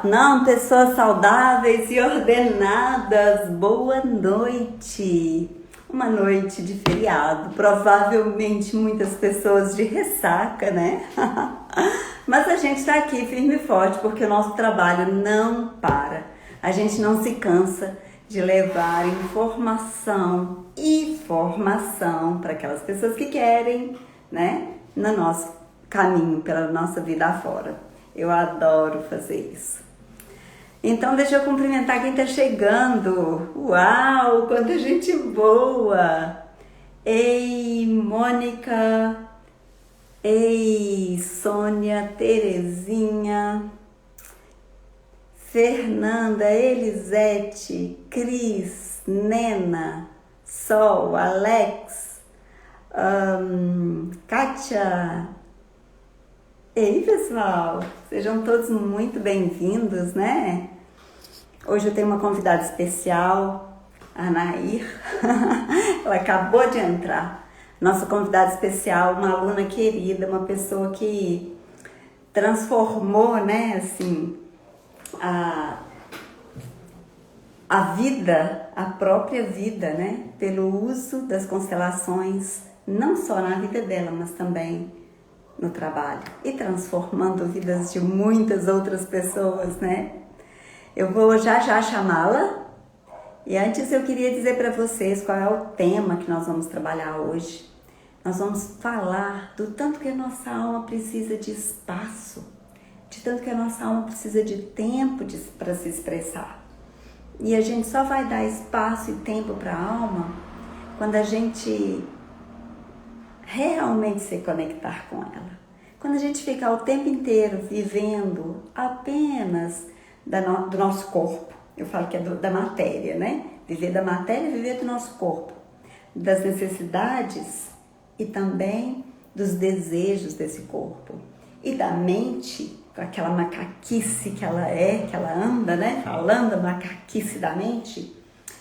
Não, pessoas saudáveis e ordenadas, boa noite. Uma noite de feriado, provavelmente muitas pessoas de ressaca, né? Mas a gente está aqui firme e forte porque o nosso trabalho não para. A gente não se cansa de levar informação e formação para aquelas pessoas que querem, né? No nosso caminho, pela nossa vida afora. Eu adoro fazer isso. Então, deixa eu cumprimentar quem está chegando. Uau, quanta gente boa! Ei, Mônica. Ei, Sônia, Terezinha, Fernanda, Elisete, Cris, Nena, Sol, Alex, Kátia. Ei, pessoal, sejam todos muito bem-vindos, né? Hoje eu tenho uma convidada especial, a Anair. Ela acabou de entrar. Nossa convidada especial, uma aluna querida, uma pessoa que transformou, né, assim, a vida, a própria vida, né, pelo uso das constelações, não só na vida dela, mas também no trabalho e transformando vidas de muitas outras pessoas, né? Eu vou já chamá-la e antes eu queria dizer para vocês qual é o tema que nós vamos trabalhar hoje. Nós vamos falar do tanto que a nossa alma precisa de espaço, de tanto que a nossa alma precisa de tempo para se expressar. E a gente só vai dar espaço e tempo para a alma quando a gente realmente se conectar com ela. Quando a gente ficar o tempo inteiro vivendo apenas do nosso corpo, eu falo que é da matéria, né? Viver da matéria e viver do nosso corpo, das necessidades e também dos desejos desse corpo. E da mente, com aquela macaquice que ela é, que ela anda, né? Falando a macaquice da mente,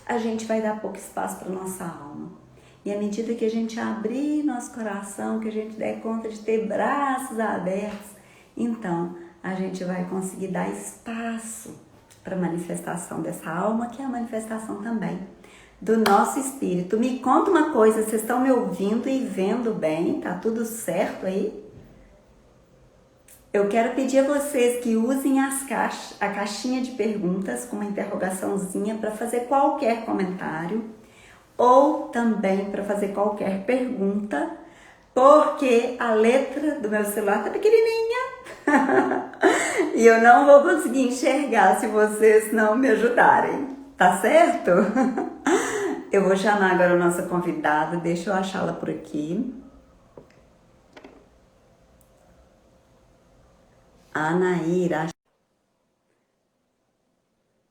a gente vai dar pouco espaço para nossa alma. E à medida que a gente abrir nosso coração, que a gente der conta de ter braços abertos, então a gente vai conseguir dar espaço para a manifestação dessa alma, que é a manifestação também do nosso espírito. Me conta uma coisa, vocês estão me ouvindo e vendo bem? Tá tudo certo aí? Eu quero pedir a vocês que usem a caixinha de perguntas com uma interrogaçãozinha para fazer qualquer comentário ou também para fazer qualquer pergunta, porque a letra do meu celular tá pequenininha e eu não vou conseguir enxergar se vocês não me ajudarem, tá certo? Eu vou chamar agora a nossa convidada, deixa eu achá-la por aqui. Anaíra.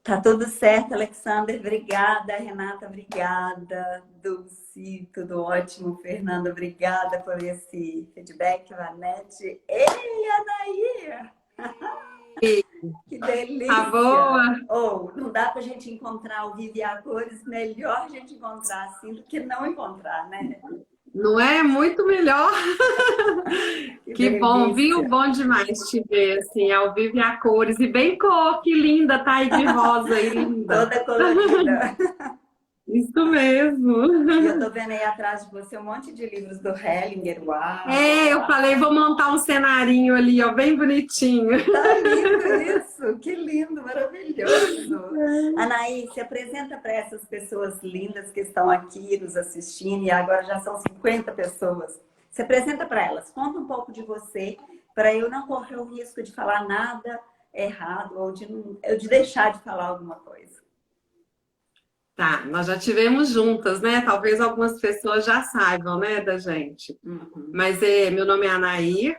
Tá tudo certo, Alexander, obrigada. Renata, obrigada. Dulce, tudo ótimo. Fernanda, obrigada por esse feedback. Vanete. Ei, Anaíra! Que delícia! Tá boa? Não dá pra gente encontrar o Vive a Cores, melhor a gente encontrar assim do que não encontrar, né? Não é? Muito melhor. Que bom, viu? Bom demais te ver, assim, ao vivo e a cores. E bem cor, que linda, tá aí de rosa aí, linda. Toda colorida. Isso mesmo. E eu tô vendo aí atrás de você um monte de livros do Hellinger, uau! Eu falei, vou montar um cenarinho ali, ó, bem bonitinho. Tá lindo isso, que lindo, maravilhoso. Anaí, se apresenta para essas pessoas lindas que estão aqui nos assistindo, e agora já são 50 pessoas. Se apresenta para elas, conta um pouco de você, para eu não correr o risco de falar nada errado ou de deixar de falar alguma coisa. Tá, nós já tivemos juntas, né? Talvez algumas pessoas já saibam, né, da gente. Mas meu nome é Anair,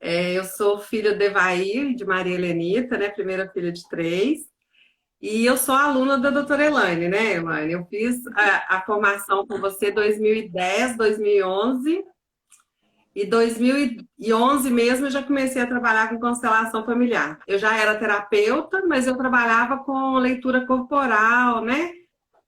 eu sou filha de Evair, de Maria Helenita, né? Primeira filha de 3. E eu sou aluna da doutora Elaine, né, Elaine? Eu fiz a formação com você em 2010, 2011. E 2011 mesmo eu já comecei a trabalhar com constelação familiar. Eu já era terapeuta, mas eu trabalhava com leitura corporal, né?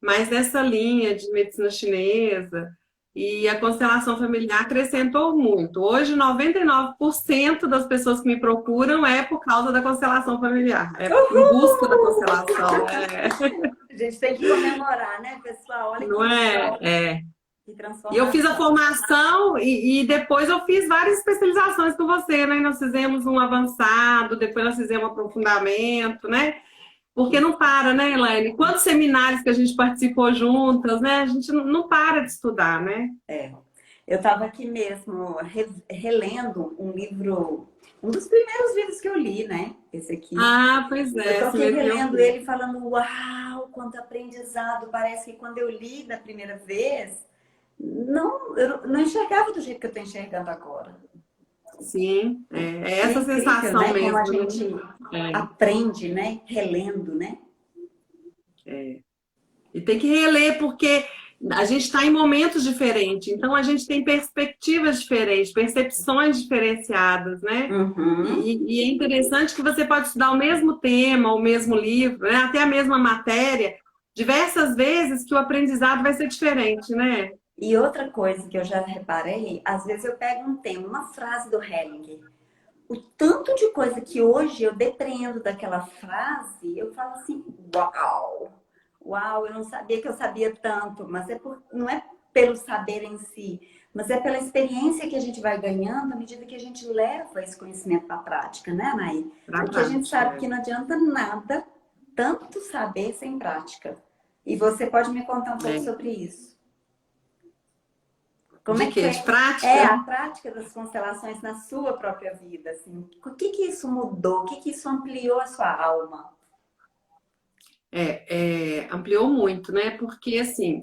Mas nessa linha de medicina chinesa. e a constelação familiar acrescentou muito. Hoje, 99% das pessoas que me procuram é por causa da constelação familiar, é em busca da constelação. A gente tem que comemorar, né, pessoal? Olha Não é? É. que E eu fiz a transformação. formação e depois eu fiz várias especializações com você, né? Nós fizemos um avançado, depois nós fizemos um aprofundamento, né? Porque não para, né, Elaine? Quantos seminários que a gente participou juntas, né? A gente não para de estudar, né? É. Eu estava aqui mesmo relendo um livro, um dos primeiros livros que eu li, né? Esse aqui. Ah, pois Eu é. estou Esse aqui mesmo relendo ele falando, uau, quanto aprendizado. Parece que quando eu li da primeira vez, eu não enxergava do jeito que eu estou enxergando agora. Sim, é É essa incrível, sensação né? Como a mesmo, né? gente aprende, né? Relendo, né? E tem que reler, porque a gente está em momentos diferentes, então a gente tem perspectivas diferentes, percepções diferenciadas, né? Uhum. E é interessante que você pode estudar o mesmo tema, o mesmo livro, né? Até a mesma matéria, diversas vezes que o aprendizado vai ser diferente, né? E outra coisa que eu já reparei, às vezes eu pego um tema, uma frase do Hellinger, o tanto de coisa que hoje eu depreendo daquela frase, eu falo assim, uau! Uau, eu não sabia que eu sabia tanto, mas não é pelo saber em si, mas é pela experiência que a gente vai ganhando à medida que a gente leva esse conhecimento para a prática, né, Anaí? Pra Porque a gente sabe prática. que não adianta nada tanto saber sem prática. E você pode me contar um pouco É. sobre isso? Como De é que quê? foi De prática? a prática das constelações na sua própria vida? Assim? O que que isso mudou? O que que isso ampliou a sua alma? Ampliou muito, né? Porque, assim,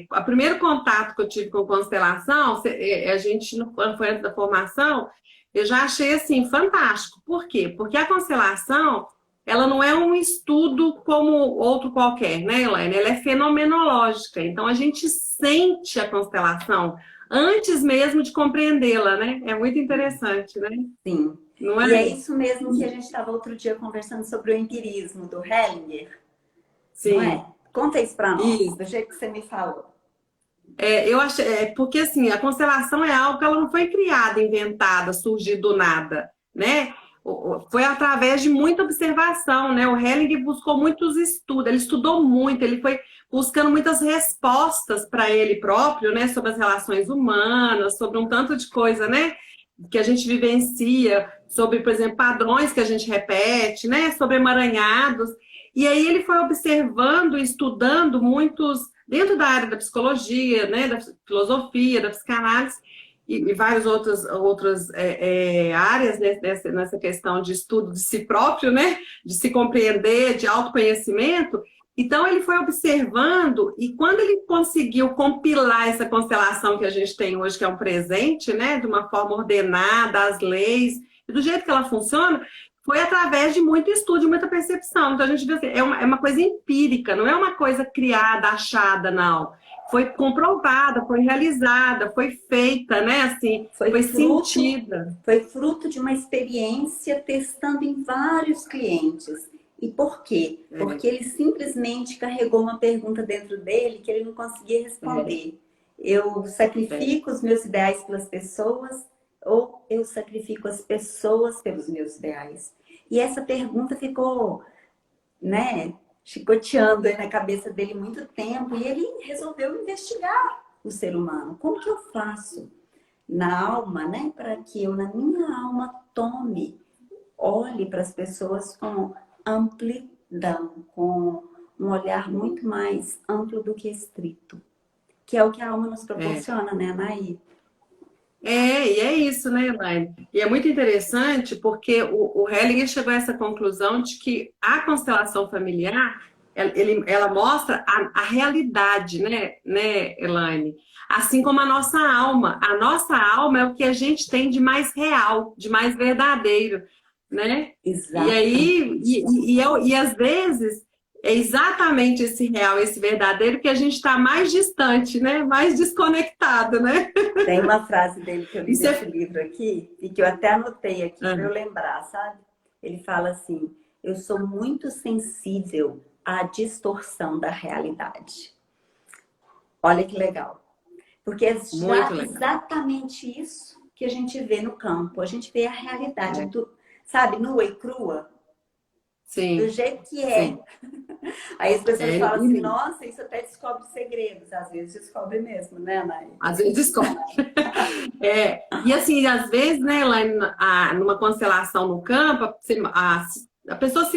o primeiro contato que eu tive com constelação, a gente, quando foi antes da formação, eu já achei, assim, fantástico. Por quê? Porque a constelação, ela não é um estudo como outro qualquer, né, Elaine? Ela é fenomenológica. Então, a gente sente a constelação antes mesmo de compreendê-la, né? É muito interessante, né? Sim. Não E é é? isso mesmo que a gente estava outro dia conversando sobre o empirismo do Hellinger, não Sim. é? Conta isso para nós, Isso. do jeito que você me falou. Eu achei, porque assim, a constelação é algo que ela não foi criada, inventada, surgiu do nada, né? Foi através de muita observação, né? O Helling buscou muitos estudos, ele estudou muito, ele foi buscando muitas respostas para ele próprio, né? Sobre as relações humanas, sobre um tanto de coisa, né? Que a gente vivencia, sobre, por exemplo, padrões que a gente repete, né? Sobre emaranhados. E aí ele foi observando, estudando muitos dentro da área da psicologia, né, da filosofia, da psicanálise e várias outras áreas nessa questão de estudo de si próprio, né, de se compreender, de autoconhecimento. Então ele foi observando e quando ele conseguiu compilar essa constelação que a gente tem hoje, que é um presente, né, de uma forma ordenada, as leis, e do jeito que ela funciona, foi através de muito estudo, de muita percepção. Então a gente vê assim, é uma coisa empírica, não é uma coisa criada, achada, não. Foi comprovada, foi realizada, foi feita, né? Assim, foi sentida. Foi fruto de uma experiência testando em vários clientes. E por quê? Porque ele simplesmente carregou uma pergunta dentro dele que ele não conseguia responder. Eu sacrifico os meus ideais pelas pessoas ou eu sacrifico as pessoas pelos meus ideais? E essa pergunta ficou, né, chicoteando aí na cabeça dele muito tempo e ele resolveu investigar o ser humano. Como que eu faço na alma, né, para que eu na minha alma tome, olhe para as pessoas com amplidão, com um olhar muito mais amplo do que estrito, que é o que a alma nos proporciona, né, Anaí? E é isso, né, Elaine? E é muito interessante porque o Hellinger chegou a essa conclusão de que a constelação familiar, ela mostra a realidade, né, Elaine? Assim como a nossa alma. A nossa alma é o que a gente tem de mais real, de mais verdadeiro, né? E Exato. aí, e às vezes, é exatamente esse real, esse verdadeiro que a gente está mais distante, né? Mais desconectado, né? Tem uma frase dele que eu li Isso nesse livro aqui e que eu até anotei aqui para eu lembrar, sabe? Ele fala assim: eu sou muito sensível à distorção da realidade. Olha que legal. Porque é Muito legal. exatamente isso que a gente vê no campo. A gente vê a realidade, sabe, nua e crua, do Sim, jeito que sim. é. Aí as pessoas falam assim, E nossa, isso até descobre segredos. Às vezes descobre mesmo, né, Nay? às vezes descobre. E assim, às vezes, né, lá numa constelação no campo, a pessoa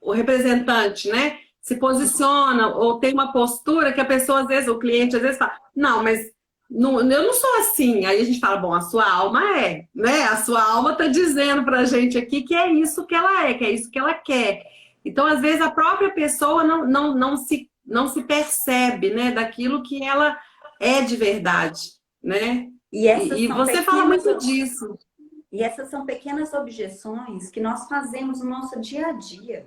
o representante, né, se posiciona ou tem uma postura que a pessoa, às vezes, o cliente às vezes fala, não, mas não, eu não sou assim. Aí a gente fala, bom, a sua alma é, né? A sua alma está dizendo pra gente aqui que é isso que ela é, que é isso que ela quer. Então, às vezes, a própria pessoa não se percebe, né, daquilo que ela é de verdade, né? E essas E são você fala pequenas, muito disso. e essas são pequenas objeções que nós fazemos no nosso dia a dia.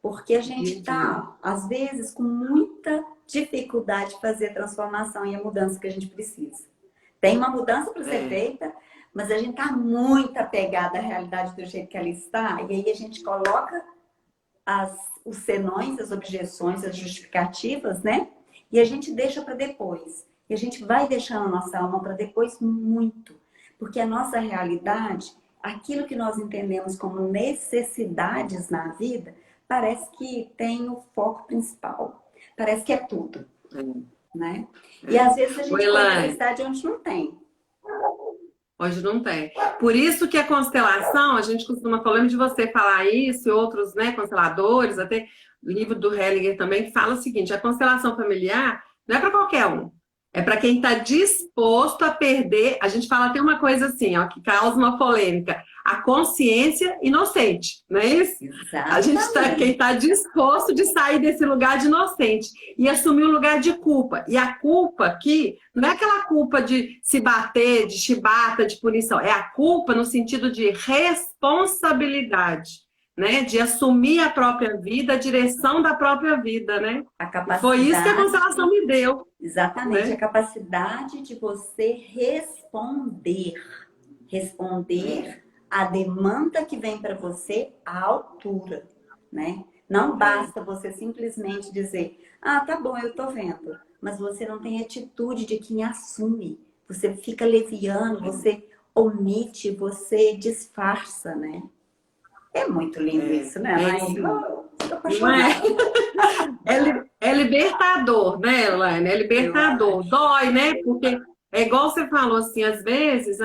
Porque a gente Dia a dia. está, às vezes, com muita dificuldade de fazer a transformação e a mudança que a gente precisa. Tem uma mudança para ser feita, mas a gente está muito apegada à realidade do jeito que ela está. E aí a gente coloca os senões, as objeções, as justificativas, né? E a gente deixa para depois. E a gente vai deixando a nossa alma para depois muito. Porque a nossa realidade, aquilo que nós entendemos como necessidades na vida, parece que tem o foco principal. Parece que é tudo, né? E às vezes a gente põe necessidade onde não tem. Hoje não tem. Por isso que a constelação, a gente costuma, falando de você falar isso, e outros, né, consteladores, até o livro do Hellinger também, que fala o seguinte, a constelação familiar não é para qualquer um. É para quem está disposto a perder. A gente fala até uma coisa assim, ó, que causa uma polêmica. A consciência inocente, não é isso? Exatamente. A gente quem está disposto de sair desse lugar de inocente e assumir o lugar de culpa. E a culpa aqui não é aquela culpa de se bater, de chibata, de punição. É a culpa no sentido de responsabilidade, né? De assumir a própria vida, a direção da própria vida, né? A capacidade... Foi isso que a constelação me deu. Exatamente, né? A capacidade de você responder a demanda que vem para você à altura, né? Não basta você simplesmente dizer, ah, tá bom, eu tô vendo, mas você não tem atitude de quem assume. Você fica leviano, você omite, você disfarça, né? É muito lindo isso, né, Elaine? Estou apaixonada. É libertador, né, Elaine? É libertador. Dói, né? Porque é igual você falou, assim, às vezes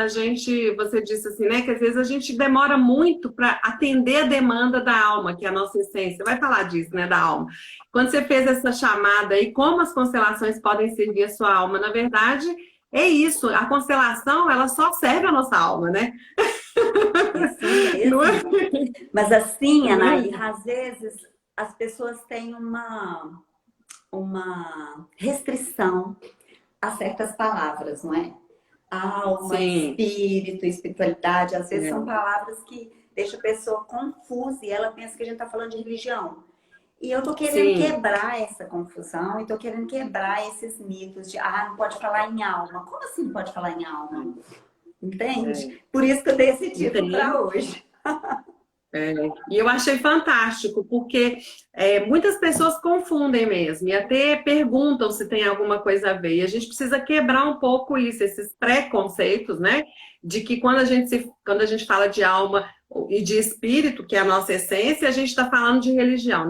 você disse assim, né, que às vezes a gente demora muito para atender a demanda da alma, que é a nossa essência. Vai falar disso, né, da alma. Quando você fez essa chamada aí, como as constelações podem servir a sua alma? Na verdade, é isso. A constelação, ela só serve a nossa alma, né? Isso mesmo. Mas assim, Anaí, às vezes as pessoas têm uma restrição a certas palavras, não é? Alma, espírito, espiritualidade, às vezes são palavras que deixam a pessoa confusa e ela pensa que a gente está falando de religião. E eu tô querendo quebrar essa confusão e tô querendo quebrar esses mitos de, não pode falar em alma. Como assim não pode falar em alma? Entende? Por isso que eu dei esse título para hoje. E eu achei fantástico, porque muitas pessoas confundem mesmo, e até perguntam se tem alguma coisa a ver. E a gente precisa quebrar um pouco isso, esses preconceitos, né? De que quando a gente fala de alma e de espírito, que é a nossa essência, a gente está falando de religião.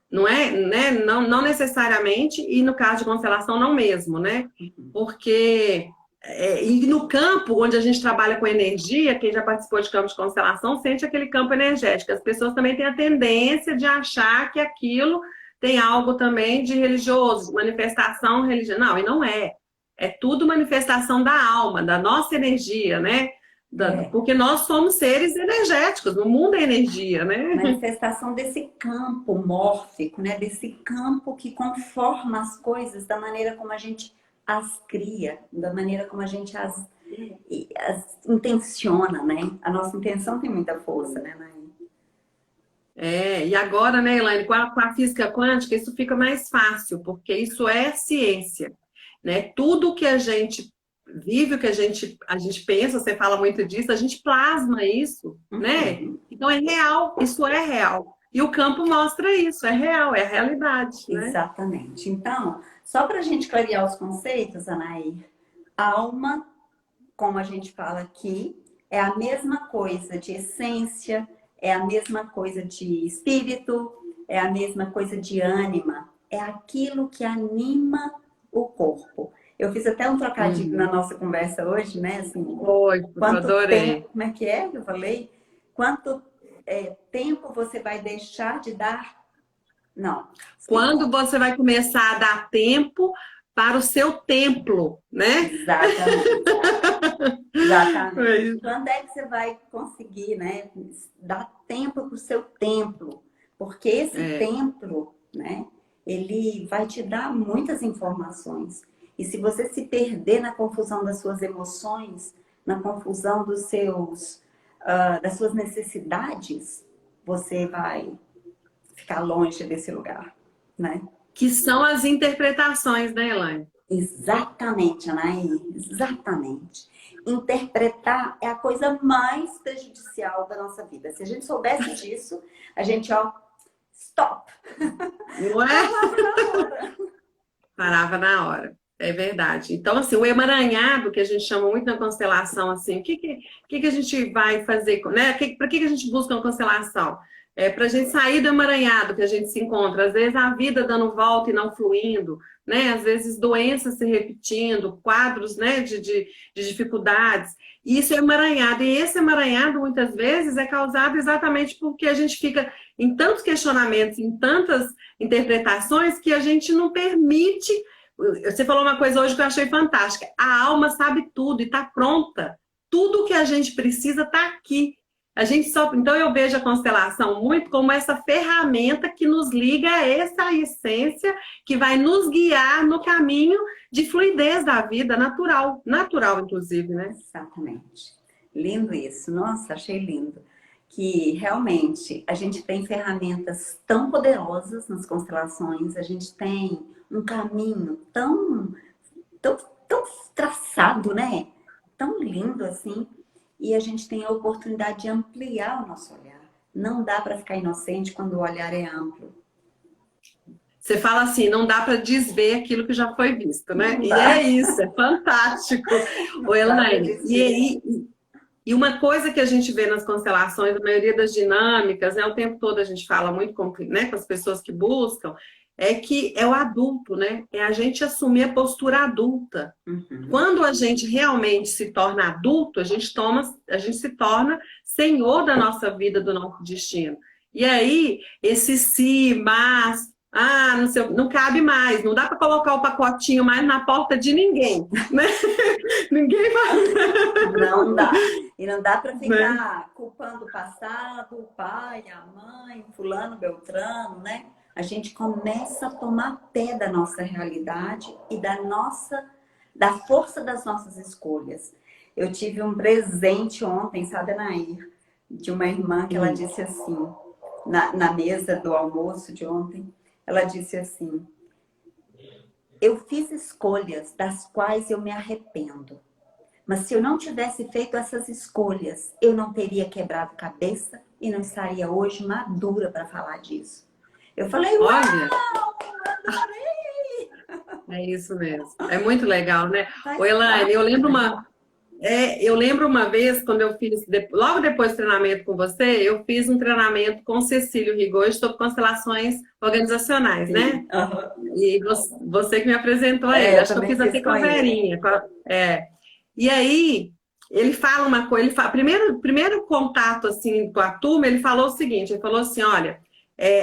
Não é, né? Não necessariamente, e no caso de constelação, não mesmo, né? Porque... e no campo, onde a gente trabalha com energia, quem já participou de campo de constelação sente aquele campo energético. As pessoas também têm a tendência de achar que aquilo tem algo também de religioso, de manifestação religiosa. Não, e não é. É tudo manifestação da alma, da nossa energia, né? Porque nós somos seres energéticos, o mundo é energia, né? Manifestação desse campo mórfico, né? Desse campo que conforma as coisas da maneira como a gente as cria, da maneira como a gente as intenciona, né? A nossa intenção tem muita força, né, Naí? E agora, né, Elaine, com a física quântica, isso fica mais fácil, porque isso é ciência, né? Tudo que a gente vive, o que a gente pensa, você fala muito disso, a gente plasma isso, né? Então é real, isso é real. E o campo mostra isso, é real, é a realidade, né? Exatamente. Então, só para a gente clarear os conceitos, Anaí, Alma, como a gente fala aqui, é a mesma coisa de essência, é a mesma coisa de espírito, é a mesma coisa de ânima. É aquilo que anima o corpo. Eu fiz até um trocadilho na nossa conversa hoje, né? Assim, Oi, eu quanto adorei. tempo, como é que é que eu falei? Quanto tempo você vai deixar de dar? Não, Quando explica. você vai começar a dar tempo para o seu templo, né? Exatamente. Exatamente. Quando é que você vai conseguir, né, dar tempo para o seu templo? Porque esse templo, né, ele vai te dar muitas informações. E se você se perder na confusão das suas emoções, na confusão dos seus, das suas necessidades, você vai ficar longe desse lugar, né? Que são as interpretações, né, Elaine? Exatamente, Anaí, exatamente. Interpretar é a coisa mais prejudicial da nossa vida. Se a gente soubesse disso, a gente, ó, stop. Não é? Parava na hora. Parava na hora. É verdade. Então, assim, o emaranhado, que a gente chama muito na constelação, assim, o que a gente vai fazer, né? Para que a gente busca uma constelação? É para a gente sair do emaranhado que a gente se encontra. Às vezes a vida dando volta e não fluindo, né? Às vezes doenças se repetindo, quadros, né, de dificuldades. E isso é emaranhado. E esse emaranhado, muitas vezes, é causado exatamente porque a gente fica em tantos questionamentos, em tantas interpretações, que a gente não permite. Você falou uma coisa hoje que eu achei fantástica. A alma sabe tudo e está pronta. Tudo que a gente precisa está aqui. A gente só, então eu vejo a constelação muito como essa ferramenta que nos liga a essa essência que vai nos guiar no caminho de fluidez da vida natural, natural inclusive, né? Exatamente. Lindo isso. Nossa, achei lindo. Que realmente a gente tem ferramentas tão poderosas nas constelações, a gente tem um caminho tão, tão traçado, né? Tão lindo assim. E a gente tem a oportunidade de ampliar o nosso olhar. Não dá para ficar inocente quando o olhar é amplo. Você fala assim, não dá para desver aquilo que já foi visto, né? Não E dá. é isso, é fantástico. O Não dá para Elaine, desver. e uma coisa que a gente vê nas constelações, a maioria das dinâmicas, né, o tempo todo a gente fala muito com, né, com as pessoas que buscam, é que é o adulto, né? É a gente assumir a postura adulta. Quando a gente realmente se torna adulto, a gente se torna senhor da nossa vida, do nosso destino. E aí, esse si, mas, não sei, não cabe mais, não dá para colocar o pacotinho mais na porta de ninguém, né? Ninguém vai. Não dá. E não dá para Né? ficar culpando o passado, o pai, a mãe, fulano, beltrano, né? A gente começa a tomar pé da nossa realidade e da força das nossas escolhas. Eu tive um presente ontem, sabe, Anair, de uma irmã que ela disse assim, na mesa do almoço de ontem, ela disse assim: eu fiz escolhas das quais eu me arrependo. Mas se eu não tivesse feito essas escolhas, eu não teria quebrado cabeça e não estaria hoje madura para falar disso. Eu falei, uau, Olha, adorei! é isso mesmo. É muito legal, né? Faz Ô, Elaine, parte, né? eu lembro uma vez, quando eu fiz, logo depois do treinamento com você, eu fiz um treinamento com Cecílio Rigor sobre constelações organizacionais, né? Sim. Uhum. E você que me apresentou a ele. É, eu Acho que eu também fiz fiz até com com a ele. Verinha. E aí, ele fala uma coisa, primeiro contato assim com a turma, ele falou o seguinte, ele falou assim, olha,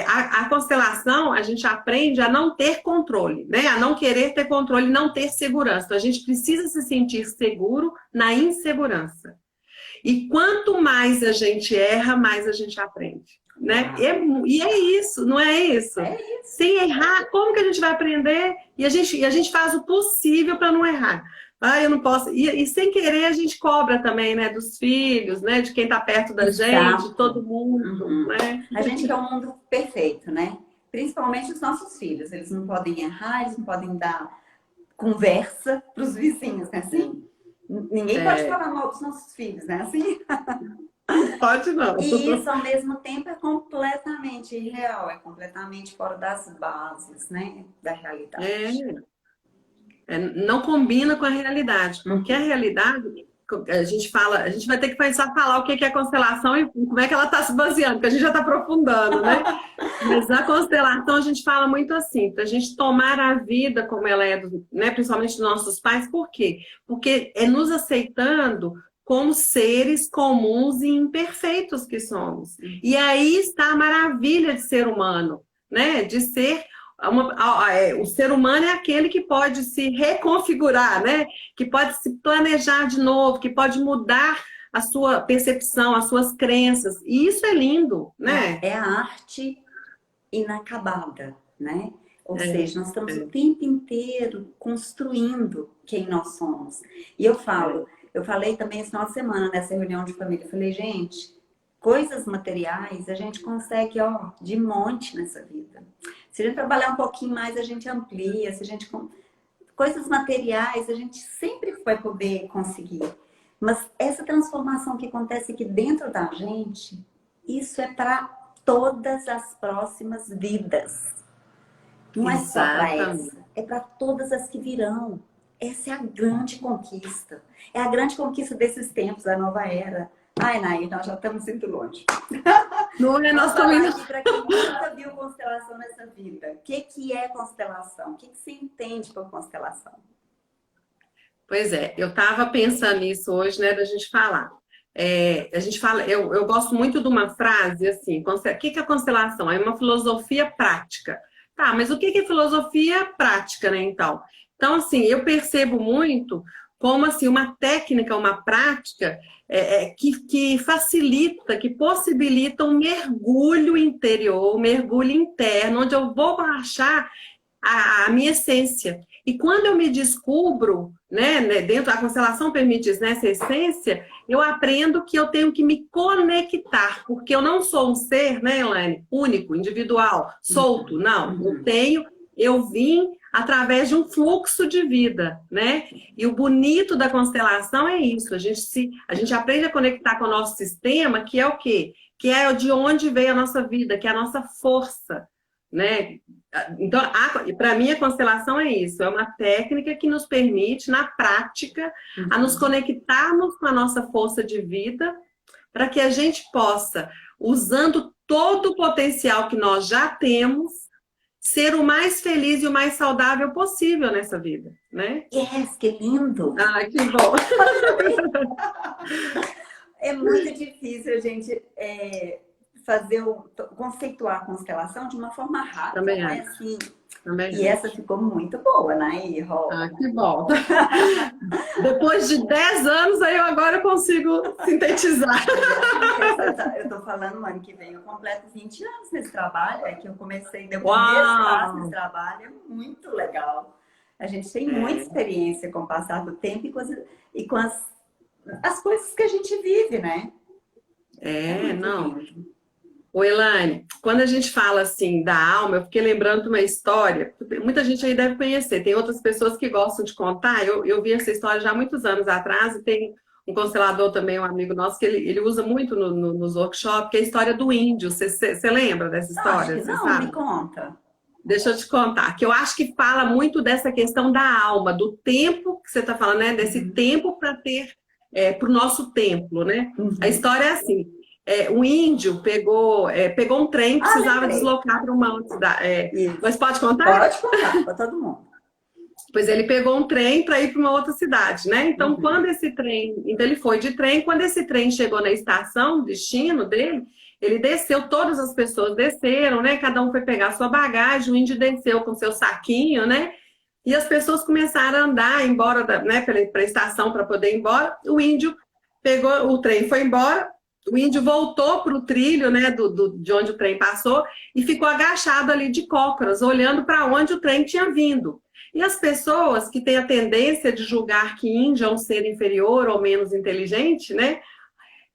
a constelação, a gente aprende a não ter controle, né? A não querer ter controle, não ter segurança. Então, a gente precisa se sentir seguro na insegurança. E quanto mais a gente erra, mais a gente aprende, né? E é isso, não é isso? É isso. Sem errar, como que a gente vai aprender? E a gente faz o possível para não errar. Eu não posso. E sem querer a gente cobra também, né? Dos filhos, né? De quem está perto da gente, de todo Exato. mundo, Uhum. né? A gente quer um mundo perfeito, né? Principalmente os nossos filhos. Eles não podem errar, eles não podem dar conversa para os vizinhos, né? Assim, ninguém pode falar mal dos nossos filhos, né? Assim. Pode não. E isso, ao mesmo tempo, é completamente irreal, é completamente fora das bases, né? Da realidade. não combina com a realidade, porque a realidade, a gente vai ter que pensar, falar o que é a constelação e como é que ela está se baseando, porque a gente já está aprofundando, né? Mas na constelação a gente fala muito assim, para a gente tomar a vida como ela é, né, principalmente dos nossos pais, por quê? Porque é nos aceitando como seres comuns e imperfeitos que somos. E aí está a maravilha de ser humano, né? De ser o ser humano é aquele que pode se reconfigurar, né? Que pode se planejar de novo, que pode mudar a sua percepção, as suas crenças. E isso é lindo, né? É a arte inacabada, né? Ou seja, nós estamos o tempo inteiro construindo quem nós somos. E eu falei também esse final de semana nessa reunião de família, eu falei, gente, coisas materiais a gente consegue, ó, de monte nessa vida. Se a gente trabalhar um pouquinho mais, a gente amplia. Se a gente... Coisas materiais a gente sempre vai poder conseguir. Mas essa transformação que acontece aqui dentro da gente, isso é para todas as próximas vidas. Não é só para essa, é para todas as que virão. Essa é a grande conquista. É a grande conquista desses tempos, da nova era. Ai, Nair, nós já estamos indo longe. Não é, nós estamos indo... Para quem nunca viu constelação nessa vida, o que é constelação? O que você entende por constelação? Pois é, eu estava pensando nisso hoje, né, da gente falar. A gente fala, eu gosto muito de uma frase assim, o que é a constelação? É uma filosofia prática. Tá, mas o que é filosofia prática, né, então? Então, assim, eu percebo muito como, assim, uma técnica, uma prática que facilita, que possibilita um mergulho interior, um mergulho interno, onde eu vou achar a minha essência. E quando eu me descubro, né, dentro da constelação permite isso, né, essa essência, eu aprendo que eu tenho que me conectar, porque eu não sou um ser, né, Elaine, único, individual, solto, não. Eu vim através de um fluxo de vida, né? E o bonito da constelação é isso, a gente aprende a conectar com o nosso sistema, que é o quê? Que é de onde veio a nossa vida, que é a nossa força, né? Então, para mim, a constelação é isso. É uma técnica que nos permite, na prática, a nos conectarmos com a nossa força de vida, para que a gente possa, usando todo o potencial que nós já temos, ser o mais feliz e o mais saudável possível nessa vida, né? Yes, que lindo! Ah, que bom! É muito difícil a gente... conceituar a constelação de uma forma rápida, também né? Assim. Também e essa ficou muito boa, né? Ah, que bom! Depois de 10 anos, aí eu agora consigo sintetizar. Eu tô falando, no ano que vem, eu completo 20 anos nesse trabalho, que eu comecei, deu o primeiro passo nesse trabalho, é muito legal. A gente tem muita experiência com o passar do tempo e com as coisas que a gente vive, né? Não. Ô, Elaine, quando a gente fala assim da alma, eu fiquei lembrando de uma história, muita gente aí deve conhecer, tem outras pessoas que gostam de contar, eu vi essa história já há muitos anos atrás, e tem um constelador também, um amigo nosso, que ele usa muito nos workshops, que é a história do índio. Você lembra dessa história? Acho que não, me conta. Deixa eu te contar, que eu acho que fala muito dessa questão da alma, do tempo que você está falando, né? Desse tempo para ter, para o nosso templo, né? A história é assim. O índio pegou um trem que precisava deslocar para uma outra cidade. Mas pode contar? Pode contar, para todo mundo. Pois ele pegou um trem para ir para uma outra cidade, né? Então, quando esse trem... Então, ele foi de trem. Quando esse trem chegou na estação, destino dele, ele desceu, todas as pessoas desceram, né? Cada um foi pegar a sua bagagem, o índio desceu com seu saquinho, né? E as pessoas começaram a andar embora, né? Para a estação, para poder ir embora. O índio pegou, o trem foi embora. O índio voltou para o trilho, né, de onde o trem passou e ficou agachado ali de cócoras, olhando para onde o trem tinha vindo. E as pessoas que têm a tendência de julgar que índio é um ser inferior ou menos inteligente, né,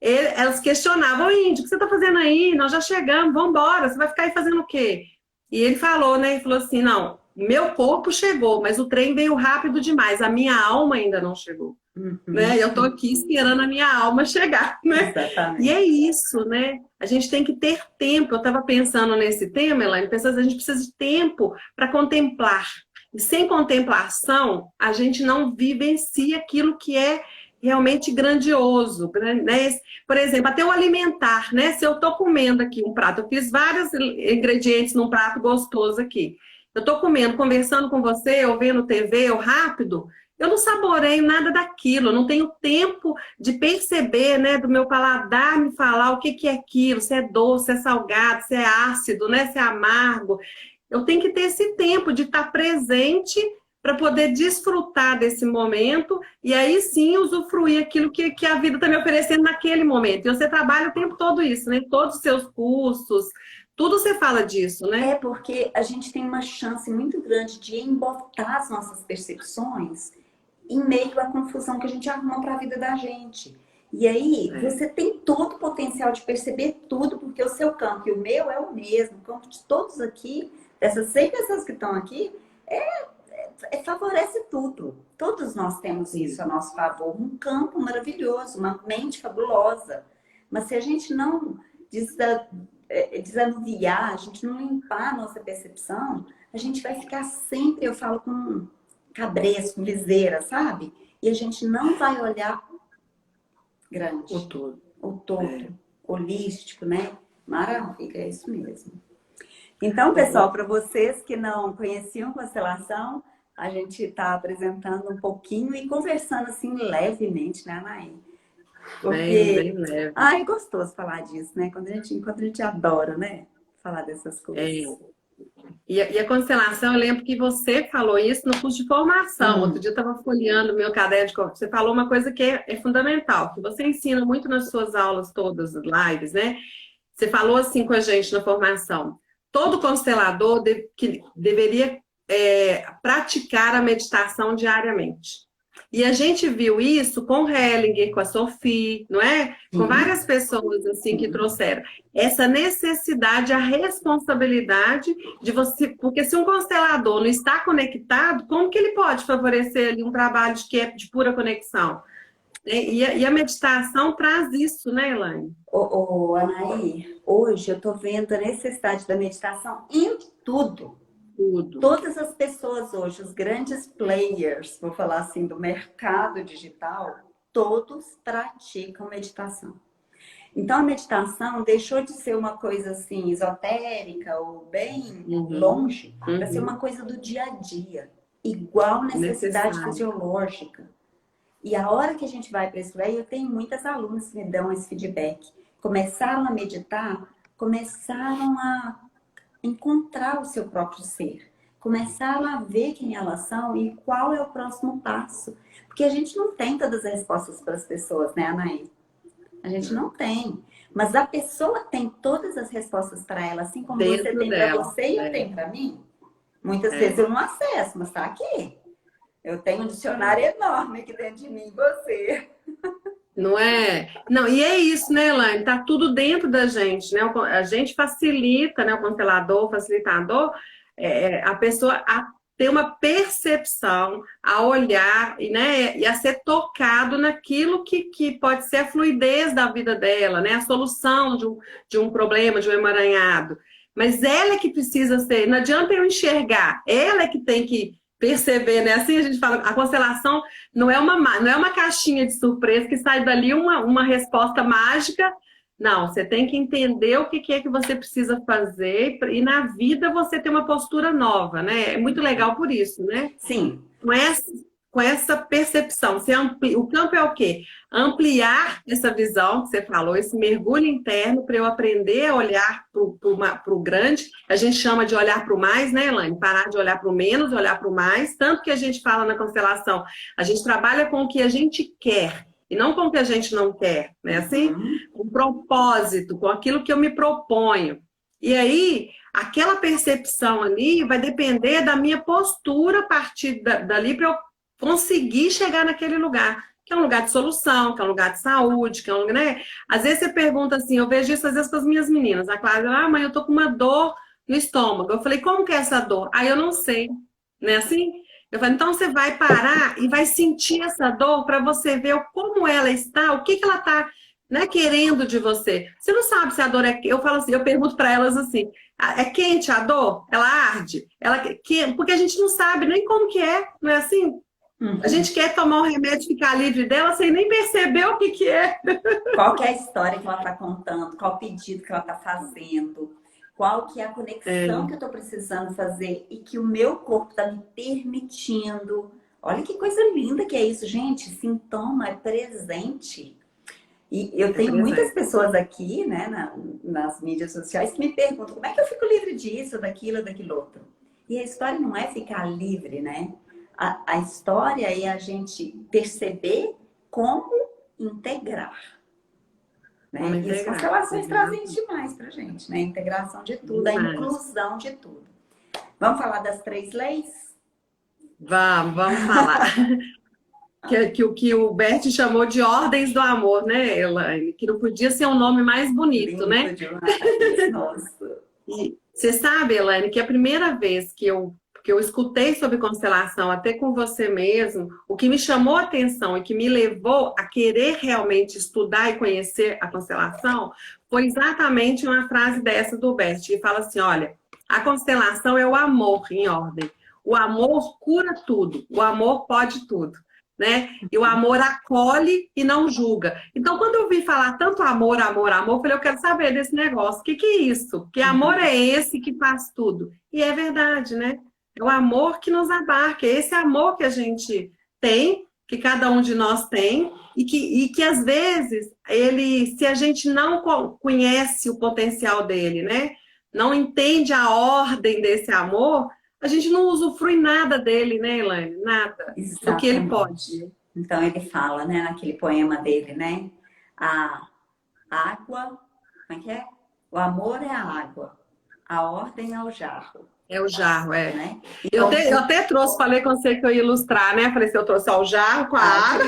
elas questionavam: o índio, o que você está fazendo aí? Nós já chegamos, vamos embora, você vai ficar aí fazendo o quê? E ele falou, né, ele falou assim: não, meu corpo chegou, mas o trem veio rápido demais, a minha alma ainda não chegou. Né? Eu estou aqui esperando a minha alma chegar, né? Exatamente. E é isso, né? A gente tem que ter tempo. Eu estava pensando nesse tema, Elaine, pensando que a gente precisa de tempo para contemplar. E sem contemplação, a gente não vivencia aquilo que é realmente grandioso, né? Por exemplo, até o alimentar, né? Se eu estou comendo aqui um prato, eu fiz vários ingredientes num prato gostoso aqui. Eu estou comendo, conversando com você, ou vendo TV, ou rápido, eu não saboreio nada daquilo, eu não tenho tempo de perceber, né, do meu paladar me falar o que que é aquilo, se é doce, se é salgado, se é ácido, né, se é amargo. Eu tenho que ter esse tempo de estar presente para poder desfrutar desse momento e aí sim usufruir aquilo que a vida está me oferecendo naquele momento. E você trabalha o tempo todo isso, né? Todos os seus cursos, tudo você fala disso, né? É porque a gente tem uma chance muito grande de embotar as nossas percepções em meio à confusão que a gente arruma para a vida da gente. E aí, você tem todo o potencial de perceber tudo, porque o seu campo e o meu é o mesmo. O campo de todos aqui, dessas 100 pessoas que estão aqui, favorece tudo. Todos nós temos isso a nosso favor. Um campo maravilhoso, uma mente fabulosa. Mas se a gente não desanuviar, a gente não limpar a nossa percepção, a gente vai ficar sempre, eu falo com cabresto, com liseira, sabe? E a gente não vai olhar grande. O todo. Holístico, né? Maravilha, é isso mesmo. Então, pessoal, para vocês que não conheciam constelação, a gente está apresentando um pouquinho e conversando assim levemente, né, Anaí? Porque bem leve. É gostoso falar disso, né? Quando a gente adora, né? Falar dessas coisas. E a constelação, eu lembro que você falou isso no curso de formação. Outro dia eu estava folheando o meu caderno de corpo. Você falou uma coisa que é fundamental, que você ensina muito nas suas aulas todas, lives, né? Você falou assim com a gente na formação. Todo constelador deveria praticar a meditação diariamente. E a gente viu isso com o Hellinger, com a Sophie, não é? Com várias pessoas assim que trouxeram essa necessidade, a responsabilidade de você, porque se um constelador não está conectado, como que ele pode favorecer ali um trabalho de pura conexão? E a meditação traz isso, né, Elaine? Anaí, hoje eu estou vendo a necessidade da meditação em tudo. Todas as pessoas hoje, os grandes players, vou falar assim, do mercado digital, todos praticam meditação. Então, a meditação deixou de ser uma coisa assim, esotérica ou bem longe, para ser uma coisa do dia a dia, igual necessidade fisiológica. E a hora que a gente vai para isso aí, eu tenho muitas alunas que me dão esse feedback. Começaram a meditar, começaram a encontrar o seu próprio ser. Começaram a ver quem elas são e qual é o próximo passo. Porque a gente não tem todas as respostas para as pessoas, né, Anaí? A gente não tem. Mas a pessoa tem todas as respostas para ela, assim como você tem para você e eu tenho para mim. Muitas vezes eu não acesso, mas está aqui. Eu tenho um dicionário enorme aqui dentro de mim e você. Não é? Não, e é isso, né, Elaine? Tá tudo dentro da gente, né? A gente facilita, né? O constelador, o facilitador, a pessoa a ter uma percepção, a olhar, né? E a ser tocado naquilo que pode ser a fluidez da vida dela, né? A solução de um problema, de um emaranhado. Mas ela é que precisa ser, não adianta eu enxergar, ela é que tem que perceber, né? Assim a gente fala, a constelação não é uma caixinha de surpresa que sai dali uma resposta mágica. Não, você tem que entender o que é que você precisa fazer e na vida você ter uma postura nova, né? É muito legal por isso, né? Sim. Com essa percepção. O campo é o quê? Ampliar essa visão que você falou, esse mergulho interno para eu aprender a olhar para o grande. A gente chama de olhar para o mais, né, Elaine? Parar de olhar para o menos, olhar para o mais. Tanto que a gente fala na constelação, a gente trabalha com o que a gente quer e não com o que a gente não quer, né? Assim, com propósito, com aquilo que eu me proponho. E aí, aquela percepção ali vai depender da minha postura a partir dali para eu conseguir chegar naquele lugar, que é um lugar de solução, que é um lugar de saúde, que é um lugar, né? Às vezes você pergunta assim, eu vejo isso às vezes com as minhas meninas, a Clara, mãe, eu tô com uma dor no estômago. Eu falei, como que é essa dor? Aí eu não sei, né assim? Eu falei, então você vai parar e vai sentir essa dor para você ver como ela está, o que ela está não é querendo de você. Você não sabe se a dor é... Eu falo assim, eu pergunto para elas assim, é quente a dor? Ela arde? Porque a gente não sabe nem como que é, não é assim? A gente quer tomar um remédio e ficar livre dela sem nem perceber o que que é. Qual que é a história que ela está contando? Qual o pedido que ela está fazendo? Qual que é a conexão que eu estou precisando fazer e que o meu corpo está me permitindo? Olha que coisa linda que é isso, gente. Sintoma é presente. E eu tenho muitas pessoas aqui, né, nas mídias sociais que me perguntam como é que eu fico livre disso, daquilo outro. E a história não é ficar livre, né? A história é a gente perceber como integrar. Né? E as constelações trazem isso demais pra gente, né? A integração de tudo, a inclusão de tudo. Vamos falar das 3 leis? Vamos falar. que o Bert chamou de ordens do amor, né, Elaine? Que não podia ser um nome mais bonito, lindo, né? Demais. Nossa. E você sabe, Elaine, que a primeira vez que eu escutei sobre constelação, até com você mesmo, o que me chamou a atenção e que me levou a querer realmente estudar e conhecer a constelação foi exatamente uma frase dessa do Bert, que fala assim, olha, a constelação é o amor em ordem. O amor cura tudo, o amor pode tudo. Né? E o amor acolhe e não julga. Então, quando eu vi falar tanto amor, amor, amor, eu falei, eu quero saber desse negócio. O que é isso? Que amor é esse que faz tudo? E é verdade, né? É o amor que nos abarca. É esse amor que a gente tem, que cada um de nós tem, e que às vezes, se a gente não conhece o potencial dele, né? Não entende a ordem desse amor, a gente não usufrui nada dele, né, Elaine? Nada. Exatamente. Do que ele pode. Então ele fala, né, naquele poema dele, né? A água, como é que é? O amor é a água, a ordem é o jarro. É o jarro, é. Né? Eu até trouxe, falei com você que eu ia ilustrar, né? Falei assim, eu trouxe o jarro com a água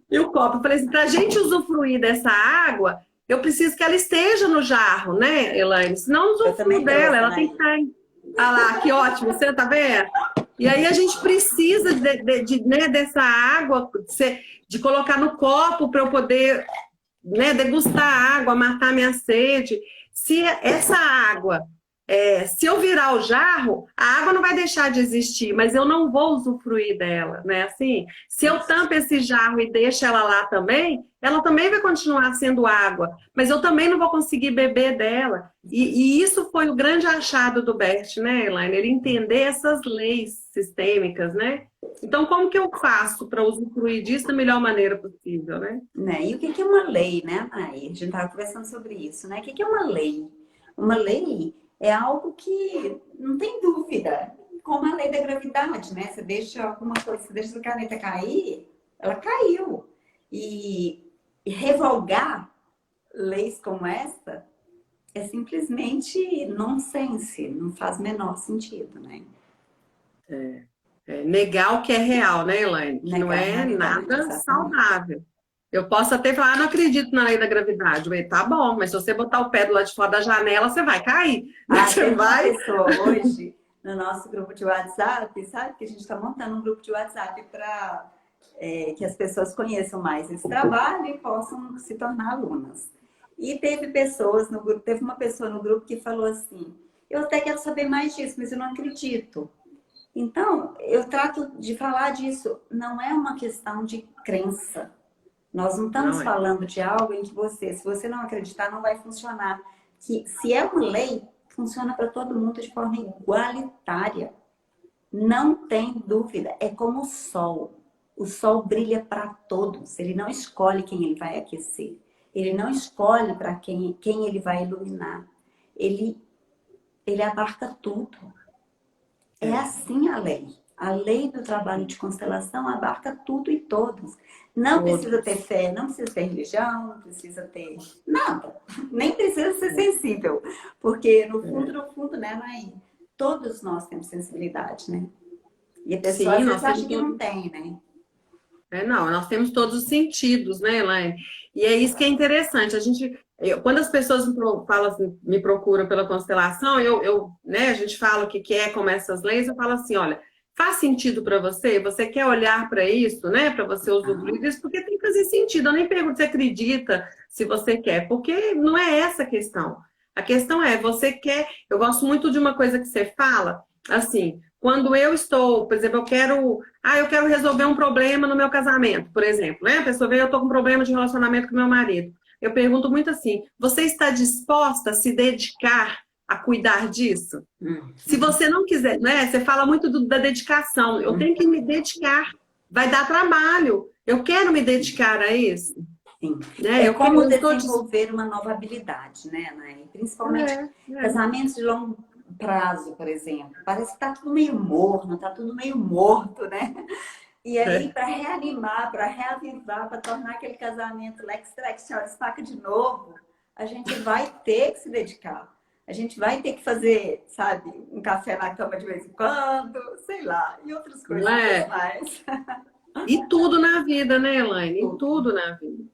e o copo. Falei assim, pra gente usufruir dessa água, eu preciso que ela esteja no jarro, né, Elaine? Senão não usufruo dela, ela tem que estar... Ah lá, que ótimo, você tá vendo? E aí a gente precisa né, dessa água, de colocar no copo para eu poder, né, degustar a água, matar minha sede. Se essa água, se eu virar o jarro, a água não vai deixar de existir, mas eu não vou usufruir dela, né? Assim, se eu tampo esse jarro e deixo ela lá também, ela também vai continuar sendo água, mas eu também não vou conseguir beber dela. E isso foi o grande achado do Bert, né, Elaine? Ele entender essas leis sistêmicas, né? Então, como que eu faço para usufruir disso da melhor maneira possível, né? E o que é uma lei, né, Nay? A gente estava conversando sobre isso, né? O que é uma lei? Uma lei é algo que não tem dúvida, como a lei da gravidade, né? Você deixa alguma coisa, você deixa a caneta cair, ela caiu. E revogar leis como essa é simplesmente nonsense, não faz o menor sentido, né? Negar o que é real, né, Elaine? Que não é nada saudável. Eu posso até falar, não acredito na lei da gravidade. Eu falei, tá bom, mas se você botar o pé do lado de fora da janela, você vai cair. Você vai... Uma pessoa hoje, no nosso grupo de WhatsApp, sabe que a gente está montando um grupo de WhatsApp para que as pessoas conheçam mais esse trabalho e possam se tornar alunas. E teve uma pessoa no grupo que falou assim, eu até quero saber mais disso, mas eu não acredito. Então, eu trato de falar disso, não é uma questão de crença. Nós não estamos falando de algo em que se você não acreditar, não vai funcionar. Que se é uma lei, funciona para todo mundo de forma igualitária. Não tem dúvida, é como o sol. O sol brilha para todos, ele não escolhe quem ele vai aquecer. Ele não escolhe para quem ele vai iluminar. Ele abarca tudo. É assim a lei. A lei do trabalho de constelação abarca tudo e todos. Não precisa ter fé, não precisa ter religião, não precisa ter nada. Nem precisa ser sensível. Porque no fundo, né, Nay, todos nós temos sensibilidade, né? E a pessoa às vezes acha que não tem, né? Não, nós temos todos os sentidos, né, Elaine? E é isso que é interessante. Quando as pessoas me procuram pela constelação, né, a gente fala o que é, como essas leis, eu falo assim, olha, faz sentido para você? Você quer olhar para isso, né? Para você usufruir disso, porque tem que fazer sentido. Eu nem pergunto se acredita, se você quer, porque não é essa a questão. A questão é, você quer. Eu gosto muito de uma coisa que você fala, assim, quando eu estou, por exemplo, eu quero resolver um problema no meu casamento, por exemplo, né? A pessoa vê, eu estou com um problema de relacionamento com meu marido. Eu pergunto muito assim: você está disposta a se dedicar a cuidar disso? Se você não quiser, né? Você fala muito da dedicação. Eu tenho que me dedicar. Vai dar trabalho. Eu quero me dedicar a isso. Sim. Né? É como desenvolver uma nova habilidade, né, Anaí? Principalmente casamentos de longo prazo, por exemplo. Parece que tá tudo meio morno, tá tudo meio morto, né? E aí, para reanimar, para reavivar, para tornar aquele casamento lex faca de novo, a gente vai ter que se dedicar. A gente vai ter que fazer, sabe, um café na cama de vez em quando, sei lá, e outras coisas mais. E tudo na vida, né, Elaine? E tudo na vida.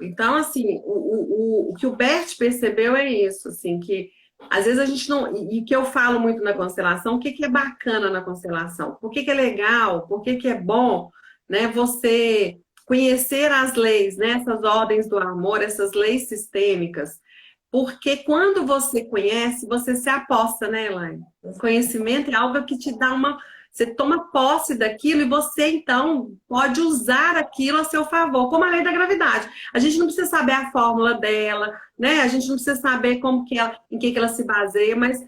Então, assim, o que o Bert percebeu é isso, assim, que às vezes a gente não... E que eu falo muito na constelação, o que é bacana na constelação? Por que é legal? Por que é bom, né, você conhecer as leis, né, essas ordens do amor, essas leis sistêmicas? Porque quando você conhece, você se aposta, né, Elaine? Conhecimento é algo que te dá uma... Você toma posse daquilo e você, então, pode usar aquilo a seu favor, como a lei da gravidade. A gente não precisa saber a fórmula dela, né? A gente não precisa saber como que ela, em que ela se baseia, mas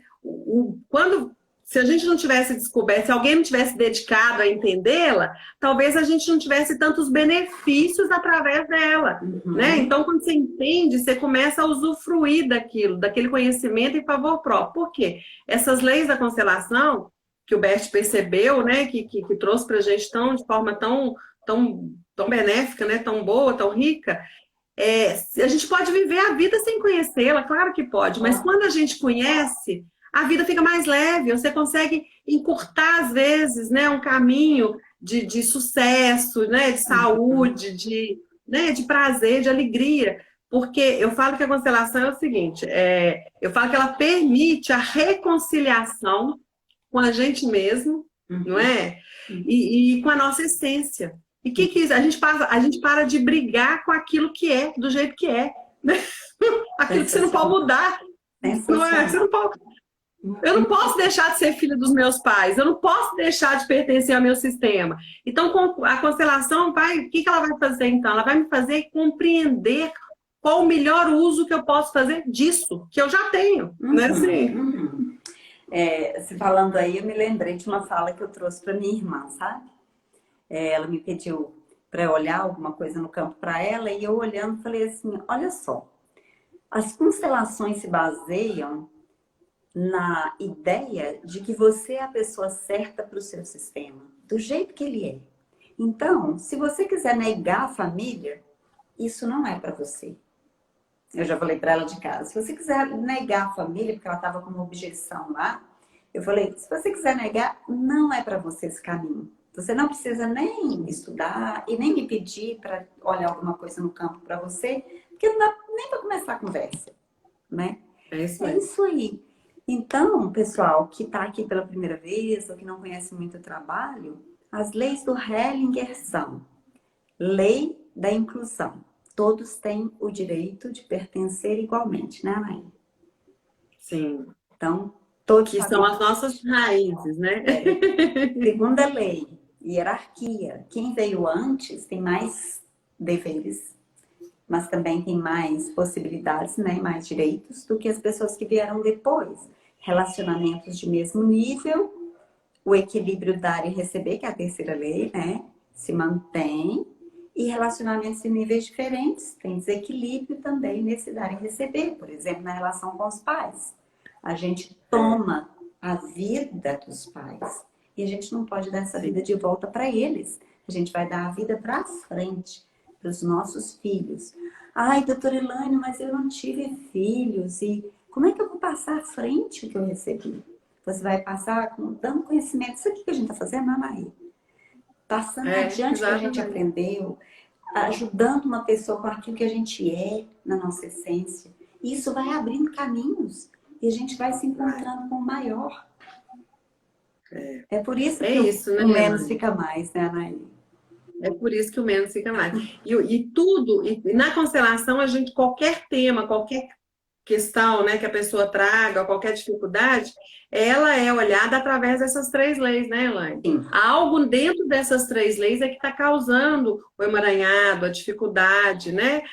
se a gente não tivesse descoberto, se alguém não tivesse dedicado a entendê-la, talvez a gente não tivesse tantos benefícios através dela, né? Então, quando você entende, você começa a usufruir daquilo, daquele conhecimento em favor próprio. Por quê? Essas leis da constelação que o Bert percebeu, né, que trouxe para a gente de forma tão benéfica, né, tão boa, tão rica, a gente pode viver a vida sem conhecê-la, claro que pode, mas quando a gente conhece, a vida fica mais leve, você consegue encurtar, às vezes, né, um caminho de sucesso, né, de saúde, de prazer, de alegria. Porque eu falo que a constelação é o seguinte, eu falo que ela permite a reconciliação com a gente mesmo, não é? E com a nossa essência. E que a gente para de brigar com aquilo que é, do jeito que é. Né? Aquilo que você não pode mudar. Não é? Você não pode... Eu não posso deixar de ser filha dos meus pais, eu não posso deixar de pertencer ao meu sistema. Então, a constelação o que ela vai fazer então? Ela vai me fazer compreender qual o melhor uso que eu posso fazer disso, que eu já tenho. Né? Assim. Se falando aí, eu me lembrei de uma fala que eu trouxe para minha irmã, sabe? Ela me pediu para olhar alguma coisa no campo para ela e eu olhando falei assim, olha só, as constelações se baseiam na ideia de que você é a pessoa certa para o seu sistema, do jeito que ele é. Então, se você quiser negar a família, isso não é para você. Eu já falei para ela de casa, se você quiser negar a família, porque ela estava com uma objeção lá, eu falei, se você quiser negar, não é para você esse caminho. Você não precisa nem estudar e nem me pedir para olhar alguma coisa no campo para você, porque não dá nem para começar a conversa, né? É isso aí. Então, pessoal que está aqui pela primeira vez ou que não conhece muito o trabalho, as leis do Hellinger são lei da inclusão. Todos têm o direito de pertencer igualmente, né, Anaí? Sim. Então, todos que são as nossas raízes, né? Segunda lei, hierarquia. Quem veio antes tem mais deveres, mas também tem mais possibilidades, né, mais direitos do que as pessoas que vieram depois. Relacionamentos de mesmo nível, o equilíbrio dar e receber, que é a terceira lei, né, se mantém. E relacionamentos em níveis diferentes, tem desequilíbrio também nesse dar e receber. Por exemplo, na relação com os pais. A gente toma a vida dos pais e a gente não pode dar essa vida de volta para eles. A gente vai dar a vida para frente, para os nossos filhos. Ai, doutora Elaine, mas eu não tive filhos e como é que eu vou passar à frente o que eu recebi? Você vai passar dando conhecimento. Isso aqui que a gente está fazendo, Anaí. Passando adiante o que a gente aprendeu, ajudando uma pessoa com aquilo que a gente é na nossa essência. Isso vai abrindo caminhos e a gente vai se encontrando com o maior. É por isso É que isso, né, o menos Elaine? fica mais, né, Anaí? É por isso que o menos fica mais. E na constelação, a gente, qualquer tema, qualquer questão, né, que a pessoa traga, qualquer dificuldade, ela é olhada através dessas três leis, né, Elaine? Sim. Algo dentro dessas três leis é que está causando o emaranhado, a dificuldade, né?